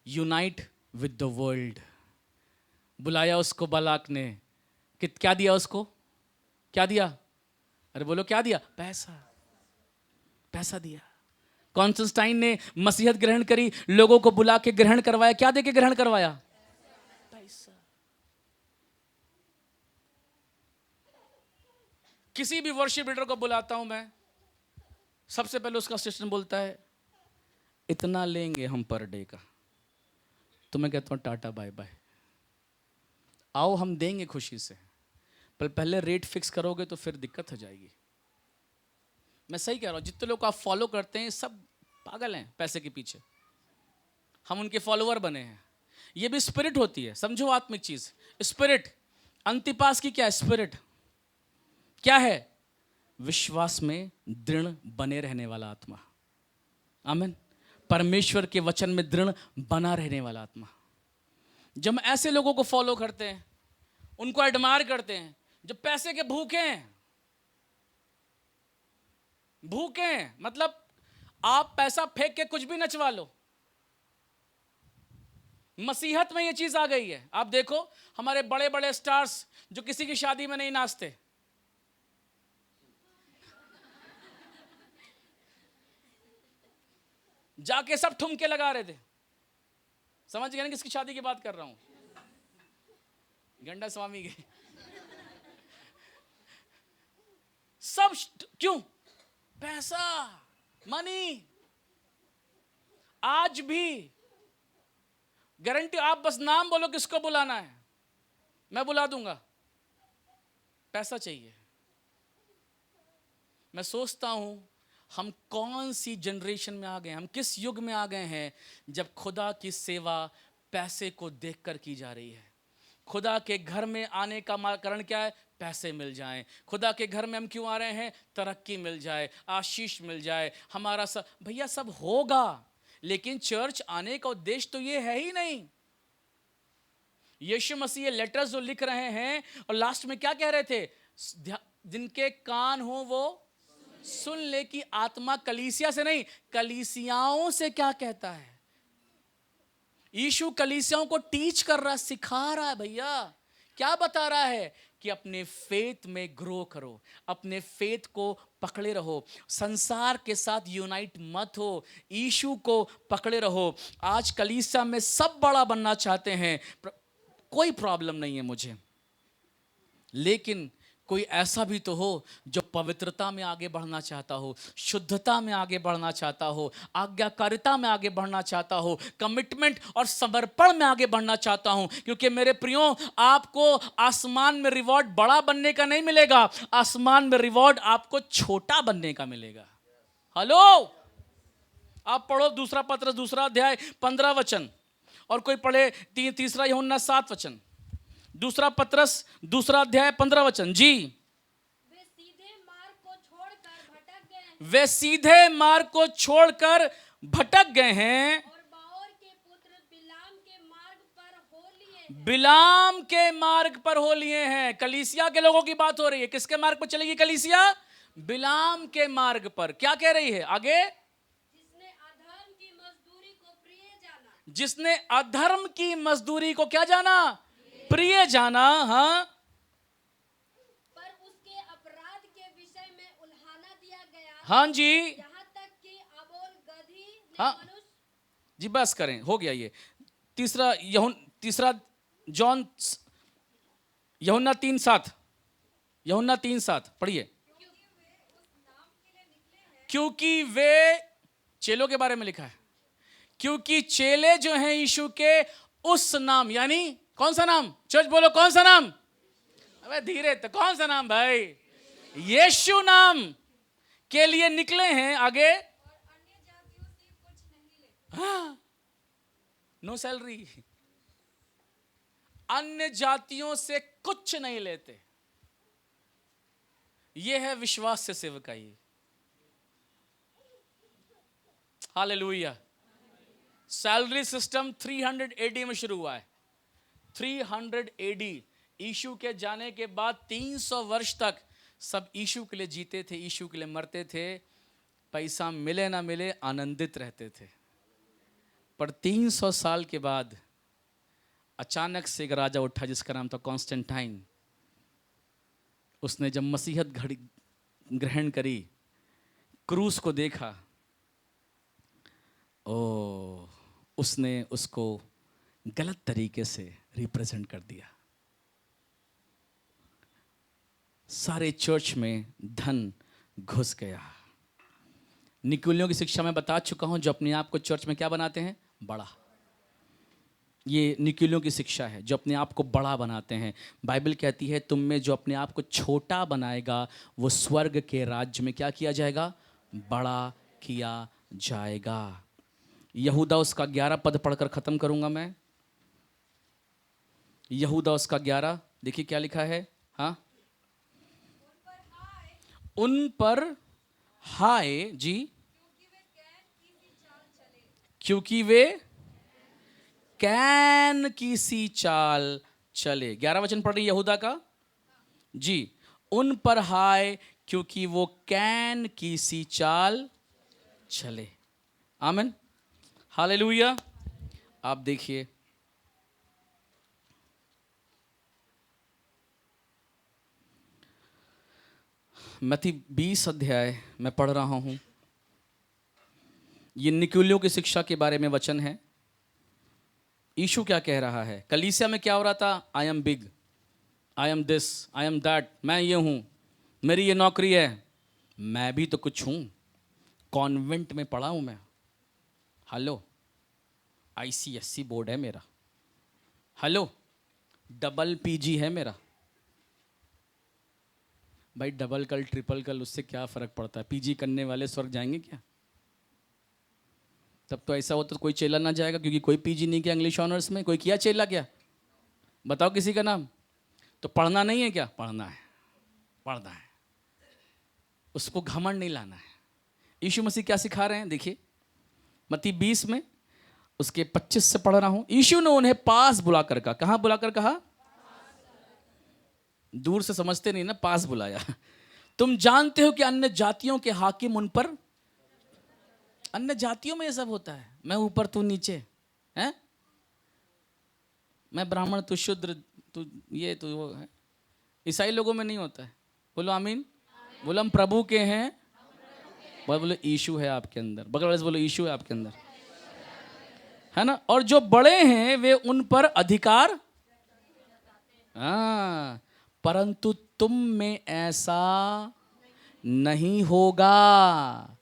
यूनाइट विद द वर्ल्ड। बुलाया उसको बालाक ने, क्या दिया उसको? क्या दिया? अरे बोलो, क्या दिया? पैसा। पैसा दिया। कॉन्स्टेंटाइन ने मसीहत ग्रहण करी, लोगों को बुला के ग्रहण करवाया। क्या देके ग्रहण करवाया? पैसा। किसी भी वर्शिप लीडर को बुलाता हूं मैं, सबसे पहले उसका असिस्टेंट बोलता है इतना लेंगे हम पर डे का। तो मैं कहता हूँ टाटा बाय बाय, आओ हम देंगे खुशी से, पर पहले रेट फिक्स करोगे तो फिर दिक्कत हो जाएगी। मैं सही कह रहा हूँ, जितने लोग आप फॉलो करते हैं सब पागल हैं पैसे के पीछे, हम उनके फॉलोअर बने हैं। ये भी स्पिरिट होती है, समझो आत्मिक चीज। स्पिरिट अंतिपास की क्या है? स्पिरिट क्या है? विश्वास में दृढ़ बने रहने वाला आत्मा। आमीन। परमेश्वर के वचन में दृढ़ बना रहने वाला आत्मा। जब हम ऐसे लोगों को फॉलो करते हैं, उनको एडमायर करते हैं, जो पैसे के भूखे हैं, भूखे हैं, मतलब आप पैसा फेंक के कुछ भी नचवा लो। मसीहत में ये चीज आ गई है। आप देखो हमारे बड़े बड़े स्टार्स जो किसी की शादी में नहीं नाचते, जाके सब ठुमके लगा रहे थे। समझ गए ना किसकी शादी की बात कर रहा हूं? गंडा स्वामी के। सब क्यों? पैसा, मनी। आज भी गारंटी, आप बस नाम बोलो किसको बुलाना है, मैं बुला दूंगा। पैसा चाहिए। मैं सोचता हूं हम कौन सी जनरेशन में आ गए, हम किस युग में आ गए हैं जब खुदा की सेवा पैसे को देखकर की जा रही है। खुदा के घर में आने का कारण क्या है? पैसे मिल जाएं। खुदा के घर में हम क्यों आ रहे हैं? तरक्की मिल जाए, आशीष मिल जाए, हमारा सब। भैया सब होगा, लेकिन चर्च आने का उद्देश्य तो ये है ही नहीं। यीशु मसीह ये लेटर्स जो लिख रहे हैं, और लास्ट में क्या कह रहे थे? जिनके कान हो वो सुन ले कि आत्मा कलीसिया से नहीं, कलीसियाओं से क्या कहता है। यीशु कलीसियाओं को टीच कर रहा, सिखा रहा है। भैया क्या बता रहा है? कि अपने फेथ में ग्रो करो, अपने फेथ को पकड़े रहो, संसार के साथ यूनाइट मत हो, यीशु को पकड़े रहो। आज कलीसिया में सब बड़ा बनना चाहते हैं, कोई प्रॉब्लम नहीं है मुझे, लेकिन कोई ऐसा भी तो हो जो पवित्रता में आगे बढ़ना चाहता हो, शुद्धता में आगे बढ़ना चाहता हो, आज्ञाकारिता में आगे बढ़ना चाहता हो, कमिटमेंट और समर्पण में आगे बढ़ना चाहता हूं। क्योंकि मेरे प्रियो, आपको आसमान में रिवॉर्ड बड़ा बनने का नहीं मिलेगा, आसमान में रिवॉर्ड आपको छोटा बनने का मिलेगा। हेलो, आप पढ़ो दूसरा पत्र, दूसरा अध्याय 15 वचन, और कोई पढ़े तीसरा यूहन्ना 7 वचन। दूसरा पत्रस दूसरा अध्याय 15 वचन। जी, वे सीधे मार्ग को छोड़कर भटक गए हैं, वे सीधे मार्ग को छोड़कर भटक गए हैं, और बाओर के पुत्र बिलाम के मार्ग पर हो लिए हैं। बिलाम के मार्ग पर हो लिए हैं। कलीसिया के लोगों की बात हो रही है। किसके मार्ग पर चलेगी कलीसिया? बिलाम के मार्ग पर। क्या कह रही है आगे? जिसने अधर्म की मजदूरी को प्रिय जाना, जिसने अधर्म की मजदूरी को क्या जाना? प्रिय जाना। हाँ, पर उसके अपराध के विषय में उल्हाना दिया गया। हाँ जी, यहाँ तक कि अबोल गधी ने हाँ मनुष्य। जी, बस करें, हो गया ये। तीसरा जॉन, यूहन्ना 3:7, यूहन्ना 3:7 पढ़िए। क्योंकि वे, चेलों के बारे में लिखा है, क्योंकि चेले जो हैं यीशु के, उस नाम, यानी कौन सा नाम? चर्च बोलो, कौन सा नाम? अबे धीरे, तो कौन सा नाम भाई? यीशु नाम के लिए निकले हैं। आगे, और अन्य जातियों से कुछ नहीं लेते। हाँ, नो सैलरी, अन्य जातियों से कुछ नहीं लेते। यह है विश्वास से सेवकाई। हालेलुया। सैलरी सिस्टम 300 AD में शुरू हुआ है। 300 AD, यीशु के जाने के बाद 300 वर्ष तक सब यीशु के लिए जीते थे, यीशु के लिए मरते थे, पैसा मिले ना मिले आनंदित रहते थे। पर 300 साल के बाद अचानक से एक राजा उठा जिसका नाम था कॉन्स्टेंटाइन। उसने जब मसीहत ग्रहण करी, क्रूस को देखा, उसने उसको गलत तरीके से रिप्रेजेंट कर दिया। सारे चर्च में धन घुस गया, निकुलियों की शिक्षा में बता चुका हूं, जो अपने आप को चर्च में क्या बनाते हैं, बड़ा। ये निकुलियों की शिक्षा है, जो अपने आप को बड़ा बनाते हैं। बाइबल कहती है तुम में जो अपने आप को छोटा बनाएगा वो स्वर्ग के राज्य में क्या किया जाएगा, बड़ा किया जाएगा। यहूदा उसका 11 पद पढ़कर खत्म करूंगा मैं। यहूदा उसका 11, देखिए क्या लिखा है। हाँ, उन पर हाय जी, क्योंकि वे कैन की सी चाल चले। 11 वचन पढ़ रही यहूदा का जी। उन पर हाय क्योंकि वो कैन की सी चाल चले। आमीन, हालेलुया। आप देखिए, मत्ती 20 अध्याय मैं पढ़ रहा हूं। ये निकुलियों की शिक्षा के बारे में वचन है। यीशु क्या कह रहा है, कलीसिया में क्या हो रहा था, I am big, I am this, I am that, मैं ये हूं, मेरी ये नौकरी है, मैं भी तो कुछ हूं, कॉन्वेंट में पढ़ा हूं मैं, हेलो, ICSC बोर्ड है मेरा, हेलो, डबल PG है मेरा। भाई डबल कल ट्रिपल कल उससे क्या फर्क पड़ता है, PG करने वाले स्वर्ग जाएंगे क्या? तब तो ऐसा होता तो कोई चेला ना जाएगा, क्योंकि कोई PG नहीं किया इंग्लिश ऑनर्स में। कोई किया चेला क्या, बताओ किसी का नाम? तो पढ़ना नहीं है क्या, पढ़ना है, पढ़ना है, उसको घमंड नहीं लाना है। यीशु मसीह क्या सिखा रहे हैं, देखिए मत्ती 20 में उसके 25 से पढ़ रहा हूं। यीशु ने उन्हें पास बुलाकर कहा, कहां बुलाकर कहा, दूर से समझते नहीं ना, पास बुलाया। तुम जानते हो कि अन्य जातियों के हाकिम उन पर, अन्य जातियों में ये सब होता है, मैं ऊपर तू नीचे है, मैं ब्राह्मण तू शूद्र, तू ये तू वो है। ईसाई लोगों में नहीं होता है। बोलो आमीन। बोलो हम प्रभु के हैं। बोलो यीशु है आपके अंदर, बगल वाले से बोलो यीशु है आपके अंदर, है ना। और जो बड़े हैं वे उन पर अधिकार, हाँ, परंतु तुम में ऐसा नहीं होगा।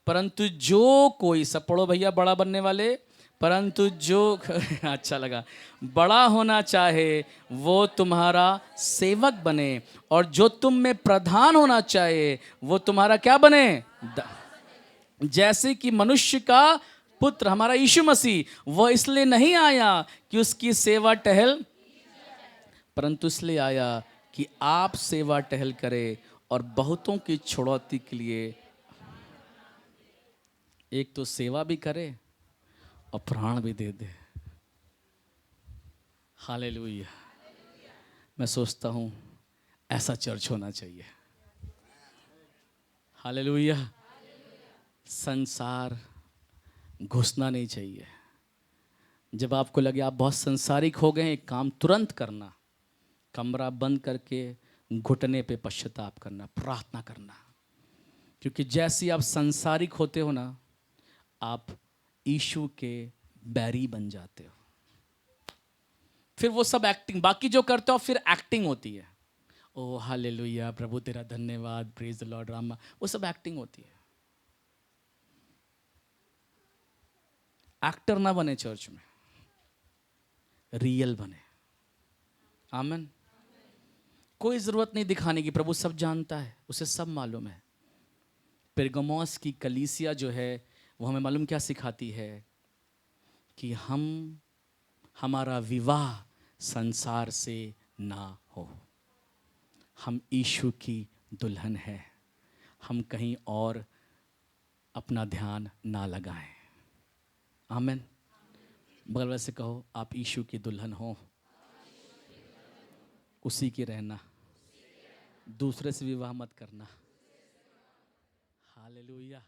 परंतु जो कोई, सब पढ़ो भैया बड़ा बनने वाले, परंतु जो अच्छा लगा, बड़ा होना चाहे वो तुम्हारा सेवक बने, और जो तुम में प्रधान होना चाहे वो तुम्हारा क्या बने, जैसे कि मनुष्य का पुत्र हमारा यीशु मसीह, वह इसलिए नहीं आया कि उसकी सेवा टहल, परंतु इसलिए आया कि आप सेवा टहल करे और बहुतों की छुड़ौती के लिए, एक तो सेवा भी करे और प्राण भी दे दे। हालेलुया। मैं सोचता हूं ऐसा चर्च होना चाहिए। हालेलुया। संसार घुसना नहीं चाहिए। जब आपको लगे आप बहुत संसारिक हो गए, एक काम तुरंत करना, कमरा बंद करके घुटने पे पश्चाताप करना, प्रार्थना करना। क्योंकि जैसे आप संसारिक होते हो ना, आप यीशु के बैरी बन जाते हो। फिर वो सब एक्टिंग, बाकी जो करते हो फिर एक्टिंग होती है। ओ हालेलुया, प्रभु तेरा धन्यवाद, प्रेज द लॉर्ड, रामा, वो सब एक्टिंग होती है। एक्टर ना बने चर्च में, रियल बने। आमीन। कोई जरूरत नहीं दिखाने की, प्रभु सब जानता है, उसे सब मालूम है। पेरगमोस की कलीसिया जो है वो हमें मालूम क्या सिखाती है, कि हमारा विवाह संसार से ना हो। हम यीशु की दुल्हन है, हम कहीं और अपना ध्यान ना लगाएं। आमीन। बगल वाले से कहो आप यीशु की दुल्हन हो, उसी की रहना, दूसरे से विवाह मत करना। हालेलुया।